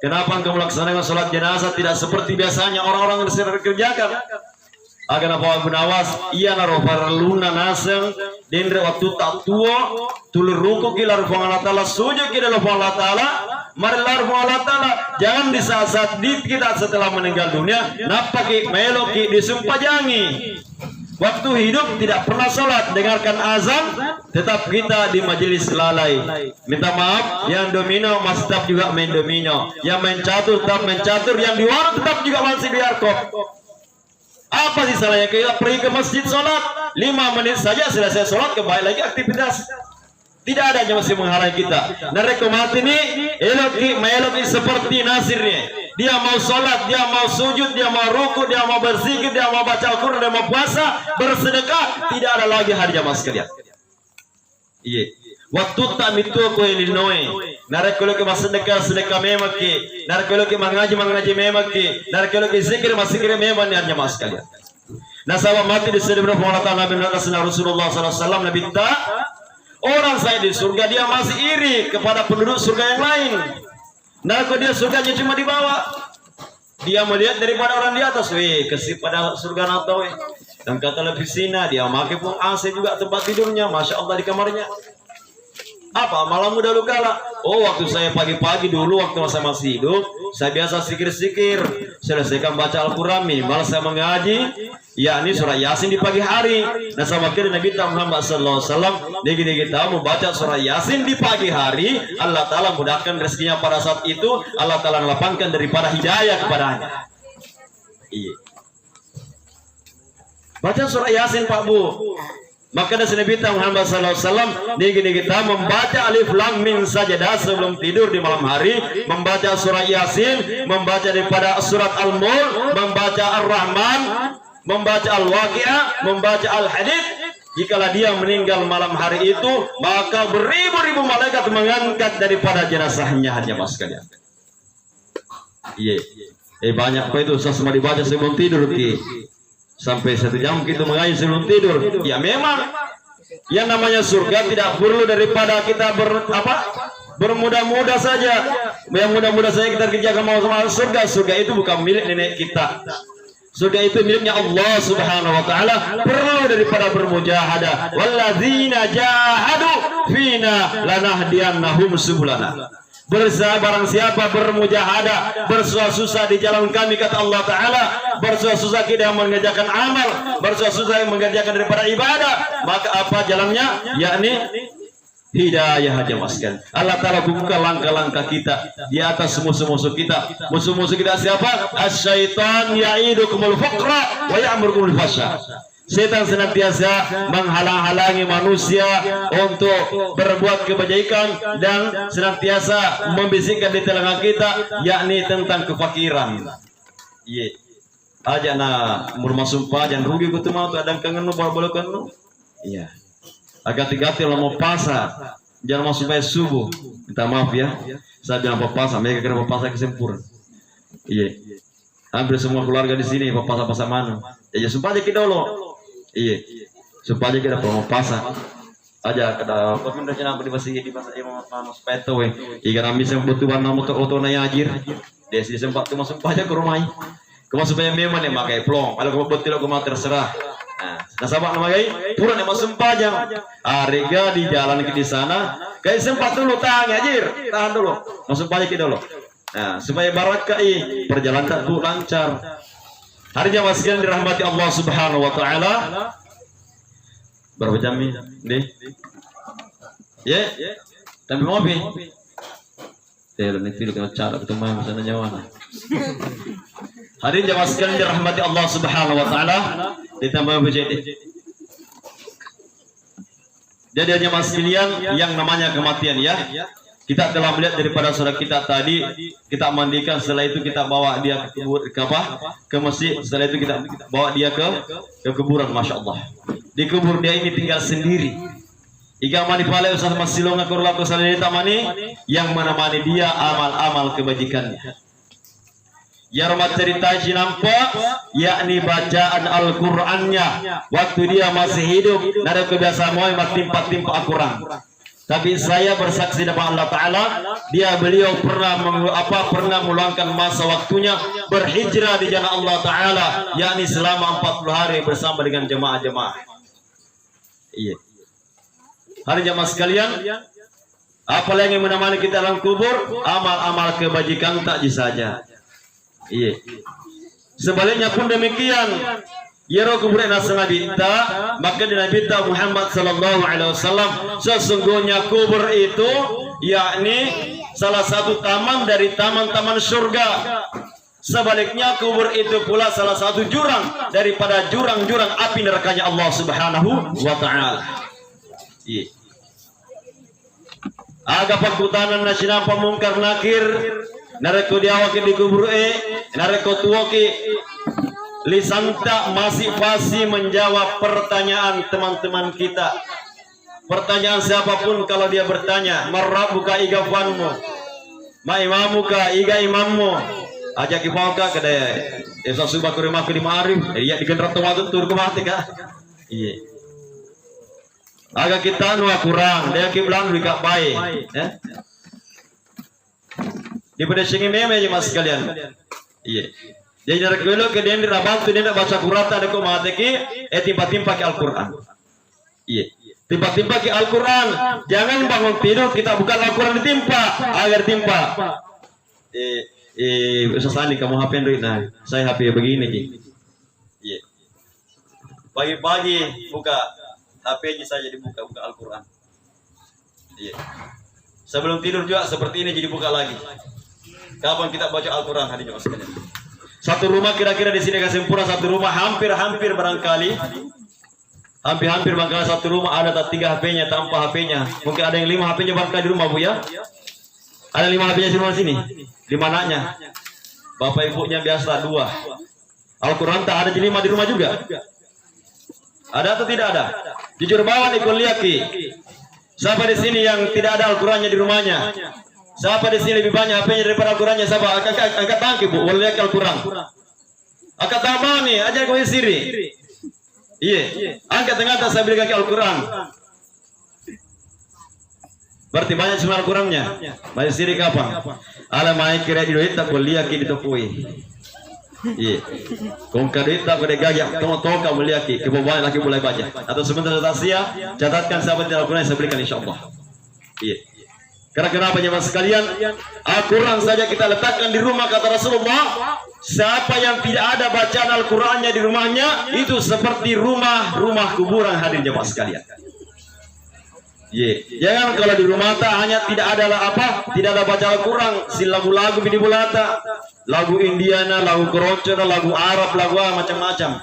kenapa engkau melaksanakan sholat jenazah tidak seperti biasanya orang-orang yang sering kerjakan? Agar apa Abu Nawas ia naro parluna naseng dendre waktu tak tua tulur ruku kilar Allah Ta'ala sujud kita Allah Ta'ala marilar Allah Ta'ala jangan di saat-saat kita setelah meninggal dunia napaki meloki disumpajangi waktu hidup tidak pernah sholat dengarkan azan tetap kita di majelis lalai minta maaf yang domino masih tetap juga main domino yang main catur tetap main catur yang di warung tetap juga masih biarkop. Apa sih salahnya kita pergi ke masjid sholat 5 menit saja selesai sholat kembali lagi aktivitas. Tidak ada yang masih menghalangi kita. Narekomati ini eloki seperti nasirnya. Dia mau sholat, dia mau sujud, dia mau ruku, dia mau berzikir, dia mau baca Al-Quran, dia mau puasa, bersedekah. Tidak ada lagi hari jamaah sekalian. Iya. Waktu tak mitu aku Illinois. Narekolo ke sedekah memaki. Narekolo ke mengaji memaki. Narekolo ke zikir memang ni jamaah sekalian. Nah sahabat mati di sini berapa Nabi Rasulullah SAW Nabi minta orang saya di surga dia masih iri kepada penduduk surga yang lain. Nah kalau dia surganya cuma di bawah, dia melihat daripada orang di atas. Kesip pada surga nato. Dan kata televisinya dia pakai pun AC juga tempat tidurnya, masya Allah di kamarnya. Apa malam dahulu kala? Oh waktu saya pagi-pagi dulu waktu saya masih hidup, saya biasa sikir-sikir, selesaikan baca Al-Quran, minimal saya mengaji, yakni surah Yasin di pagi hari. Nah sama kira Nabi Muhammad SAW, kita membaca surah Yasin di pagi hari, Allah Ta'ala mudahkan rezekinya pada saat itu, Allah Ta'ala melapangkan daripada hidayah kepadanya. Iya. Baca surah Yasin Pak Bu. Maka dari Nabi Muhammad SAW kita membaca alif lam mim sajadah sebelum tidur di malam hari, membaca surah Yasin, membaca daripada surat Al-Mulk, membaca Ar-Rahman, membaca Al-Waqi'ah, membaca Al-Hadid. Jikalau dia meninggal malam hari itu, maka beribu-ribu malaikat mengangkat daripada jenazahnya hanya mas sekalian. Iya. Banyak apa itu saya semua dibaca sebelum tidur sampai 1 jam kita mengaji sebelum tidur. Ya memang yang namanya surga tidak perlu daripada kita bermudah-mudah saja. Yang mudah-mudah saja kita kerjakan mau sama surga. Surga itu bukan milik nenek kita. Surga itu miliknya Allah Subhanahu wa taala. Perlu daripada bermujahadah. Walladzina jahadu fina lanahdiyannahum subulana. Barang siapa bermujahadah, bersusah-susah di jalan kami, kata Allah Ta'ala, bersusah-susah kita mengerjakan amal, bersusah-susah mengerjakan daripada ibadah, maka apa jalannya? Yakni hidayah aja maskan. Allah Ta'ala buka langkah-langkah kita di atas musuh-musuh kita. Musuh-musuh kita siapa? Asyaitan ya'idukumul faqra wa ya'murukumul fasha. Setan senantiasa menghalang-halangi manusia untuk berbuat kebajikan dan senantiasa membisikkan di telinga kita, yakni tentang kefakiran. Iya. Aja na murma sumpah jangan rugi betul mau tu ada kangen nu bawa kanu. Iya. Agak-agak kalau mau pasar jangan mau supaya subuh. Minta maaf ya. Saya bilang papasa, mereka kira papasa kesempur. Iya. Hampir semua keluarga di sini papasa mana. Ya sumpah aja kita dulu. Iya, supaya kita mau pasang aja kada pernah cina di pasar yang mau sepatu weh. Ikan ambis yang butuhan motor auto naya ajir. Desi sempat tu masuk aja ke rumah. Kau supaya memang yang pakai plong. Kalau kau betul kau mau terserah. Nah sahabat nama gay, pura yang masuk pajang. Harga di jalan ke di sana. Gay sempat dulu tahan ajir, tahan dulu. Masuk pajak kita dulu. Nah supaya barakah perjalanan tak lancar. Hari jamaah sekalian dirahmati Allah Subhanahu wa taala. Berapa jam ini? Ya. Tapi mau bi. Nanti kita cara ketemu sana nyawa. Hari jamaah sekalian dirahmati Allah Subhanahu wa taala. Ditambah berjadi. Jadi jamaah sekalian yang namanya kematian ya. Kita telah melihat daripada saudara kita tadi, kita mandikan, setelah itu kita bawa dia ke masjid, setelah itu kita bawa dia ke kuburan, masya Allah. Di kubur dia ini tinggal sendiri. Iga mani pale usah masilonga kurlaku salita mani yang menemani dia amal-amal kebajikannya. Ya rahmat cerita nampak, yakni bacaan Al-Qur'annya waktu dia masih hidup, nada kebiasaan mau timpa-timpa Al-Qur'an. Tapi saya bersaksi depan Allah Ta'ala, beliau pernah meluangkan masa waktunya berhijrah di jalan Allah Ta'ala, yakni selama 40 hari bersama dengan jemaah-jemaah. Iya. Hari jemaah sekalian, apa yang menemani kita dalam kubur? Amal-amal kebajikan tak saja. Iya. Sebaliknya pun demikian. Yero kuburan Nabi kita, maka di Nabi kita Muhammad sallallahu alaihi wasallam, sesungguhnya kubur itu yakni salah satu taman dari taman-taman surga. Sebaliknya kubur itu pula salah satu jurang daripada jurang-jurang api nerakanya Allah Subhanahu wa taala. Iya. Aga pagkutanan na sinang pamungkar nakir, nareko diawaki di kubur nareko tuwoki Lisanta masih pasti menjawab pertanyaan teman-teman kita. Pertanyaan siapapun kalau dia bertanya, marrabuka iga fanmu, ma imamuka iga imammu, aja kipauka kedaya. Esa subah kurimaku di ma'arif, iya dikenrat tomatun tur kumati ka. Iya. Agak kita nua kurang, dia kiblang di kapai. Di pada singi meme aja mas sekalian. Iya. Jadi jarak dulu ke dia dirabang tu dia baca Quran ada kau mateki, timpa-timpa ke Al-Quran. Iya, timpa-timpa ke Al-Quran. Jangan bangun tidur kita bukan Al-Quran ditimpa, agar timpa. Sesali kamu HP duit nah, saya HP begini ki. Iya. Pagi-pagi buka HP-nya saja dibuka Al-Quran. Iya. Sebelum tidur juga seperti ini jadi buka lagi. Kapan kita baca Al-Quran hari Jumat sekalian? Satu rumah kira-kira di sini kesempurna satu rumah hampir barangkali satu rumah ada tak 3 HP-nya tanpa HP-nya. Mungkin ada yang 5 HP-nya barangkali di rumah Bu ya. Ada 5 HP-nya di rumah sini. Di mananya? Bapak ibunya biasa 2. Al-Quran tak ada jadi 5 di rumah juga. Ada atau tidak ada? Jujur bawa ikut lihat ki. Siapa di sini yang tidak ada Al-Qurannya di rumahnya? Siapa di sini lebih banyak HP-nya daripada Al-Qurannya? Siapa? Angkat tangan Bu, boleh Al-Quran. Angkat tangan nih, ajar kau sendiri. Iya, angkat tengah atas saya berikan Al-Quran. Berarti banyak semua Al-Qurannya. Banyak sendiri kapan? Alamai kira duit tak boleh ki ditokoi. Iya, kau duit tak boleh gajah. Tolong kamu lihat ki, kebawaan lagi mulai baca. Atau sebentar sia catatkan sahabat Al-Quran saya berikan insya Allah. Iya. Karena kenapa jemaah sekalian? Al-Quran saja kita letakkan di rumah, kata Rasulullah. Siapa yang tidak ada bacaan Al-Qurannya di rumahnya, itu seperti rumah kuburan, hadir jemaah sekalian. Jangan kalau di rumah hanya tidak ada tidak ada baca Al-Quran, si lagu-lagu bini bulata, lagu Indiana, lagu keroncong, lagu Arab, lagu macam-macam.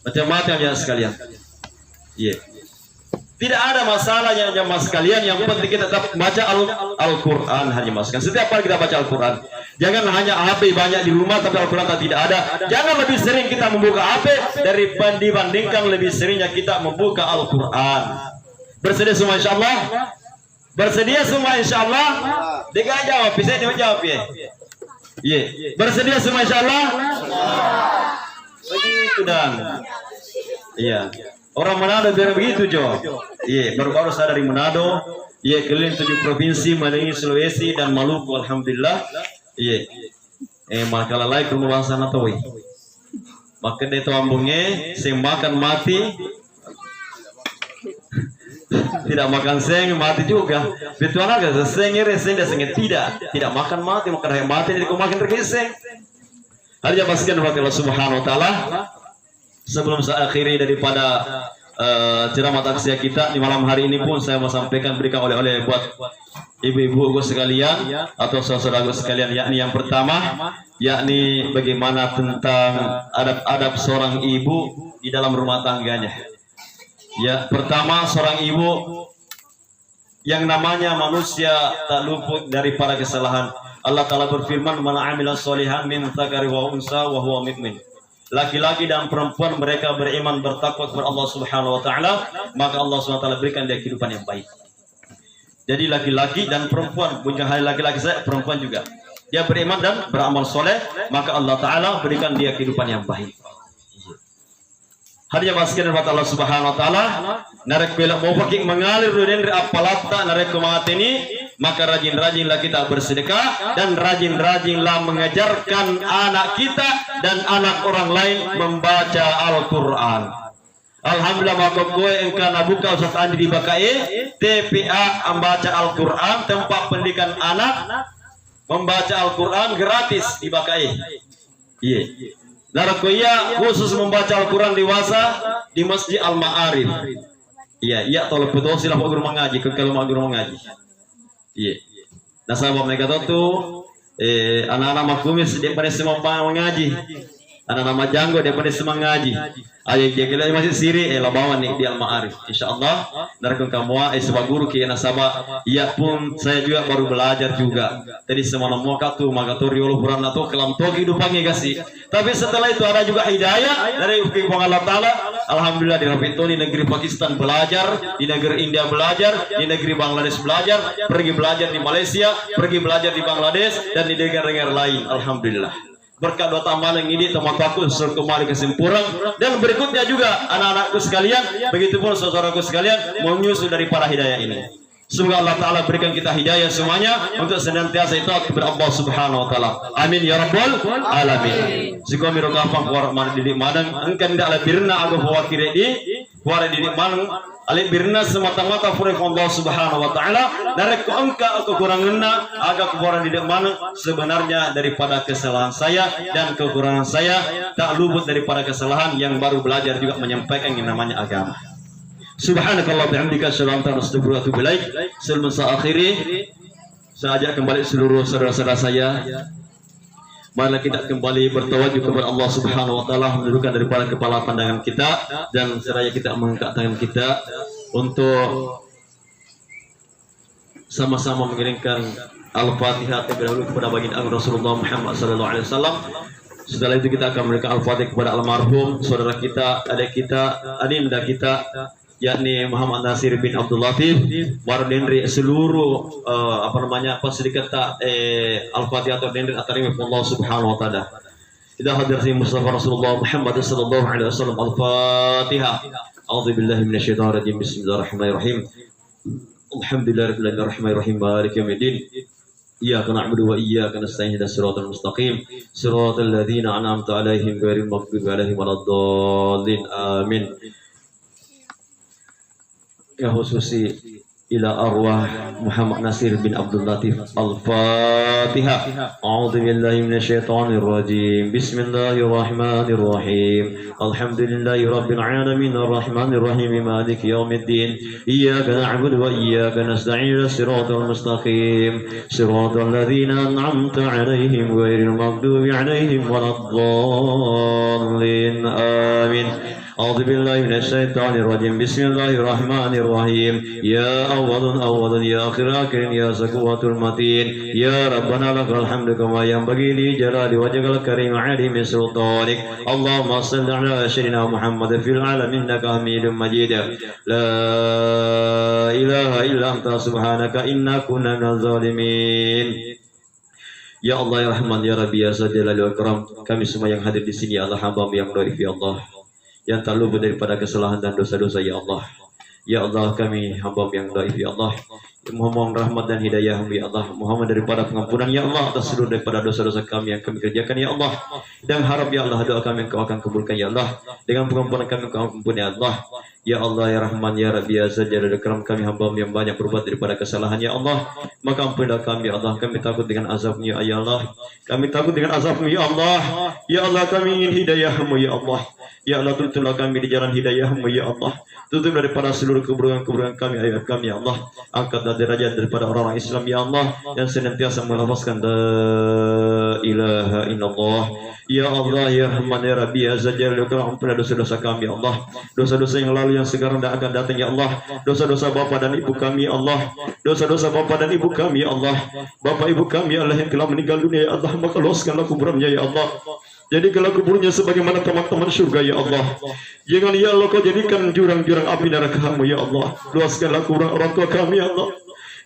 Macam-macam ya sekalian. Tidak ada masalahnya jemaah sekalian, yang penting kita tetap baca Al-Quran hanya masukkan. Setiap hari kita baca Al-Quran. Jangan hanya HP banyak di rumah tapi Al-Quran tidak ada. Jangan lebih sering kita membuka HP dibandingkan lebih seringnya kita membuka Al-Quran. Bersedia semua insyaallah? Bersedia semua insyaallah? Dia jawab, bisa jawab ya. Bersedia semua insyaallah? Begitu dan. Iya. Orang Manado biar begitu Jo. Baru-baru saya dari Manado. Keliling 7 provinsi, Maluku, Sulawesi dan Maluku, alhamdulillah. Makala lain rumah sana tuh. Maka dia tuh ambungnya, makan mati. Tidak makan seng mati juga. Betul agak tidak makan mati, makan mati jadi kau makan tergeseng. Hanya pastikan Allah Subhanahu wa taala. Sebelum saya akhiri daripada ceramah takziah kita di malam hari ini pun, saya mau sampaikan berikan oleh-oleh buat ibu-ibu sekalian atau saudara sekalian, yakni yang pertama, yakni bagaimana tentang adab-adab seorang ibu di dalam rumah tangganya. Pertama, seorang ibu yang namanya manusia tak luput daripada kesalahan. Allah Ta'ala berfirman, "Man 'amila sholihan min dzakari wa unsa wa huwa mu'min." Laki-laki dan perempuan mereka beriman bertakwa kepada Allah Subhanahu wa taala, maka Allah Subhanahu wa taala berikan dia kehidupan yang baik. Jadi laki-laki dan perempuan, bukan hanya laki-laki saja, perempuan juga. Dia beriman dan beramal soleh, maka Allah taala berikan dia kehidupan yang baik. Hadiah maskin kepada Allah Subhanahu wa taala, narek bela mau pakai mengalir dari apalata narek kemateni, maka rajin-rajinlah kita bersedekah dan rajin-rajinlah mengajarkan anak kita dan anak orang lain membaca Al-Quran. Alhamdulillah, maka gue engkau buka Ustaz Andi di Bakai TPA membaca Al-Quran, tempat pendidikan anak membaca Al-Quran gratis di Bakai. Narakoya khusus membaca Al-Quran dewasa di Masjid Al-Ma'arif. Tolong betul silah guru mengaji ke kalau guru mengaji. Nah sahabat mereka tuh anak-anak makumis dia pada semua mengaji, anak-anak majanggo dia pada semua mengaji. Ayah kita masih siri labawan nih di Al-Ma'arif. Insyaallah narakun kamu sebagai guru kiana sabah. Pun saya juga baru belajar juga. Tadi semua muka tuh magatori ulu buran atau kelam toh kehidupannya kasih. Tapi setelah itu ada juga hidayah dari Allah Ta'ala. Alhamdulillah di Rapitoni negeri Pakistan belajar, di negeri India belajar, di negeri Bangladesh belajar, pergi belajar di Malaysia, pergi belajar di Bangladesh dan di negara-negara lain. Alhamdulillah. Berkat doa tambahan ini teman-temanku suruh kembali ke Simpurang, dan berikutnya juga anak-anakku sekalian, begitupun saudaraku sekalian menyusul daripada hidayah ini. Semoga Allah Ta'ala berikan kita hidayah semuanya untuk senantiasa taat kepada Allah Subhanahu wa taala. Amin ya rabbal alamin. Siko miro gampang kuar man didik madang engkan dak labirna ago fawakire di kuar didik man alif birna semata-mata pure Allah Subhanahu wa taala darek ko engka kekuranganna aga kuar didik man sebenarnya daripada kesalahan saya dan kekurangan saya tak luput daripada kesalahan yang baru belajar juga menyampaikan yang namanya agama. Subhanakallah bihamdika asyhadu an la ilaha illa anta astaghfiruka wa atubu ilaik. Sebelum saya akhiri, saya ajak kembali seluruh saudara-saudara saya. Marilah kita kembali bertawajuh kepada Allah Subhanahu wa taala, menundukkan daripada kepala pandangan kita dan seraya kita mengangkat tangan kita untuk sama-sama mengirimkan Al-Fatihah terlebih dahulu kepada baginda Rasulullah Muhammad sallallahu alaihi wasallam. Setelah itu kita akan memberikan Al-Fatihah kepada almarhum saudara kita, adik kita, adinda kita, yakni Muhammad Nasir bin Abdul Latif, wardenri seluruh sedikit Al-Fatihah atau denri atarim Allah Subhanahu wa taala. Kita hadir si Mustafa Rasulullah Muhammad sallallahu alaihi wasallam. Al-Fatihah. A'udzubillahi minasyaitonir rajim. Bismillahirrahmanirrahim. Alhamdulillahirabbil alamin, maliki yaumiddin. Iyyaka na'budu wa iyyaka nasta'in, ihdinas siratal mustaqim, siratal ladzina an'amta 'alaihim ghairil maghdubi 'alaihim waladdallin. Amin. ya khususi ila arwah Muhammad Nasir bin Abdul Latif. Al-Fatihah. A'udzu billahi minasyaitonir rajim. Bismillahirrahmanirrahim. Alhamdulillahi rabbil alamin arrahmanir rahim maliki yaumiddin. Iyyaka na'budu wa iyyaka nasta'in. Shiratal mustaqim. Shiratal ladzina an'amta 'alaihim ghairil maghdubi 'alaihim waladdallin. Amin. أعوذ بالله من الشيطان الرجيم بسم الله الرحمن الرحيم يا أول يا آخر يا سقوة المتين يا ربنا لك الحمد كما ينبغي لجلال وجهك الكريم عليم سلطانك اللهم صل على سيدنا محمد في العالمين إنك حميد مجيد لا إله إلا أنت سبحانك إنا كنا من الظالمين. Ya Allah ya Rahman ya Rabbi ya Jalal wal Ikram, kami semua yang hadir di sini Allah hamba-Mu yang dhaif ya Allah, yang tak luput daripada kesalahan dan dosa-dosa ya Allah. Ya Allah kami hamba yang dhaif ya Allah, mohon rahmat dan hidayah ya Allah, mohon daripada pengampunan ya Allah atas seluruh daripada dosa-dosa kami yang kami kerjakan ya Allah, dan harap ya Allah doa kami Engkau akan kabulkan ya Allah, dengan pengampunan kami Engkau ampun ya Allah. Ya Allah ya Rahman ya Rabbi ya Jalal wal Ikram, kami hamba yang banyak berbuat daripada kesalahan ya Allah, maka ampunilah kami ya Allah. Kami takut dengan azab-Mu ya Allah, kami takut dengan azab-Mu ya Allah. Ya Allah kami ingin hidayah-Mu ya Allah. Ya Allah tuntunlah kami di jalan hidayah-Mu ya Allah. Tutup daripada seluruh keburukan-keburukan kami, ayat kami ya Allah. Angkatlah derajat daripada orang-orang Islam ya Allah, yang senantiasa melafazkan la ilaha illallah. Ya Allah ya Rahman ya Rabbi ya Jalal wal Ikram, ampunilah dosa-dosa kami ya Allah, dosa-dosa yang lalu, yang sekarang dan akan datang ya Allah, dosa-dosa bapa dan ibu kami ya Allah, dosa-dosa bapa dan ibu kami ya Allah, bapa ibu kami ya Allah yang telah meninggal dunia ya Allah, maka luaskanlah kuburannya ya Allah, jadikanlah kuburnya sebagaimana teman-teman surga ya Allah. Jangan ya Allah Kau jadikan jurang-jurang api neraka-Mu ya Allah. Luaskanlah kuburan orang tua kami ya Allah,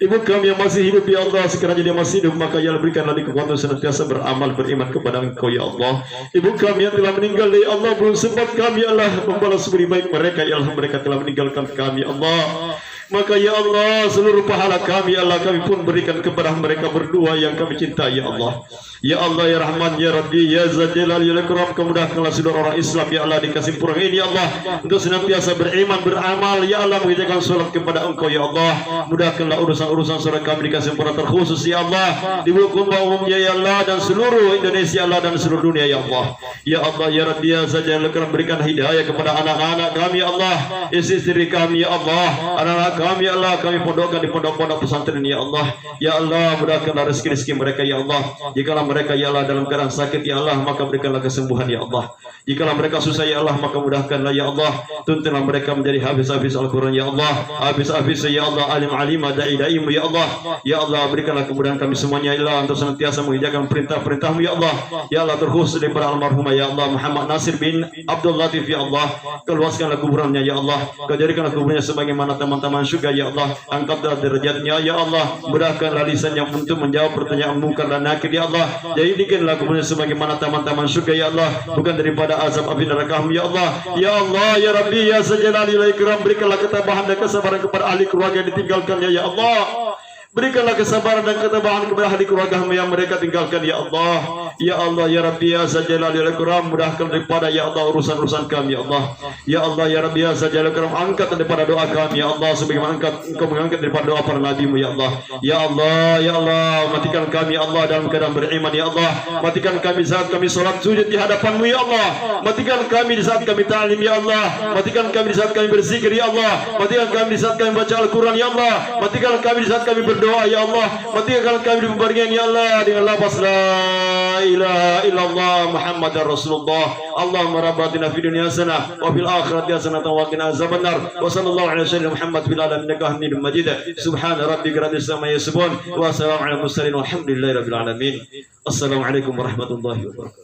ibu kami yang masih hidup ya Allah, sekiranya dia masih hidup maka ya Allah berikanlah di kekuatan senantiasa beramal beriman kepada Engkau ya Allah. Ibu kami yang telah meninggal ya Allah, belum sempat kami ya Allah membalas budi baik mereka ya Allah, mereka telah meninggalkan kami ya Allah, maka ya Allah seluruh pahala kami ya Allah kami pun berikan kepada mereka berdua yang kami cintai ya Allah. Ya Allah ya Rahman ya Rabbi ya Jalal wal Ikram, kemudahkanlah seluruh orang Islam ya Allah di Kasimpurang ini ya Allah, untuk senantiasa beriman beramal ya Allah, mengerjakan salat kepada Engkau ya Allah. Mudahkanlah urusan-urusan saudara kami di Kasimpurang terkhusus ya Allah, di Bulukumba umumnya ya Allah, dan seluruh Indonesia ya Allah, dan seluruh dunia ya Allah. Ya Allah ya Rabbi ya Jalal wal Ikram, berikan hidayah kepada anak-anak kami ya Allah, istri kami ya Allah, anak-anak kami ya Allah, kami pondokkan di pondok-pondok pesantren ya Allah. Ya Allah mudahkanlah rezeki-rezeki mereka ya Allah. Jikalau mereka ya Allah dalam keadaan sakit ya Allah, maka berikanlah kesembuhan ya Allah. Jikalau mereka susah ya Allah, maka mudahkanlah ya Allah. Tuntunlah mereka menjadi habis-habis Al-Quran ya Allah, habis-habis ya Allah alim-alim da'i-da'imu ya Allah. Ya Allah berikanlah kemudahan kami semuanya ya Allah, untuk senantiasa mengerjakan perintah-perintah-Mu ya Allah. Ya Allah terkhusus daripada almarhumah ya Allah Muhammad Nasir bin Abdul Latif ya Allah, keluaskanlah kuburannya ya Allah, Kau jadikanlah kuburannya sebagaimana teman-teman surga ya Allah. Angkatlah derajatnya ya Allah, mudahkanlah lisannya untuk menjawab pertanyaan mungkar dan nakir ya Allah. Jadikanlah kuburannya sebagaimana teman-teman surga ya Allah, bukan daripada azab api neraka-Mu ya Allah. Ya Allah ya Rabbi ya Jalal wal Ikram, berikanlah ketabahan dan kesabaran kepada ahli keluarga yang ditinggalkannya ya Allah. Berikanlah kesabaran dan ketabahan kepada ahli keluarga-Mu yang mereka tinggalkan ya Allah. Ya Allah ya Rabbi ya Jalal wal Ikram, mudahkan daripada ya Allah urusan-urusan kami ya Allah. Ya Allah ya Rabbi ya Jalal wal Ikram, angkat daripada doa kami ya Allah, sebagaimana Engkau mengangkat daripada doa para nabi-Mu ya Allah. Ya Allah ya Allah, matikan kami ya Allah dalam keadaan beriman ya Allah. Matikan kami saat kami salat sujud di hadapan-Mu ya Allah. Matikan kami di saat kami ta'lim ya Allah. Matikan kami di saat kami berzikir ya Allah. Matikan kami di saat kami baca Al-Quran ya Allah. Matikan kami di saat kami berdoa ya Allah. Matikan kami di pembaringan ya Allah dengan lafaz la ilaha illallah Muhammadar Rasulullah. Allahumma rabbatina fid dunya hasanah wa fil akhirati hasanah wa qina azabannar. Wa sallallahu ala sayyidina Muhammad fil alamin innaka Hamidum Majid. Subhana rabbika rabbil izzati amma yasifun wa salamun alal mursalin walhamdulillahi rabbil alamin. Assalamualaikum warahmatullahi wabarakatuh.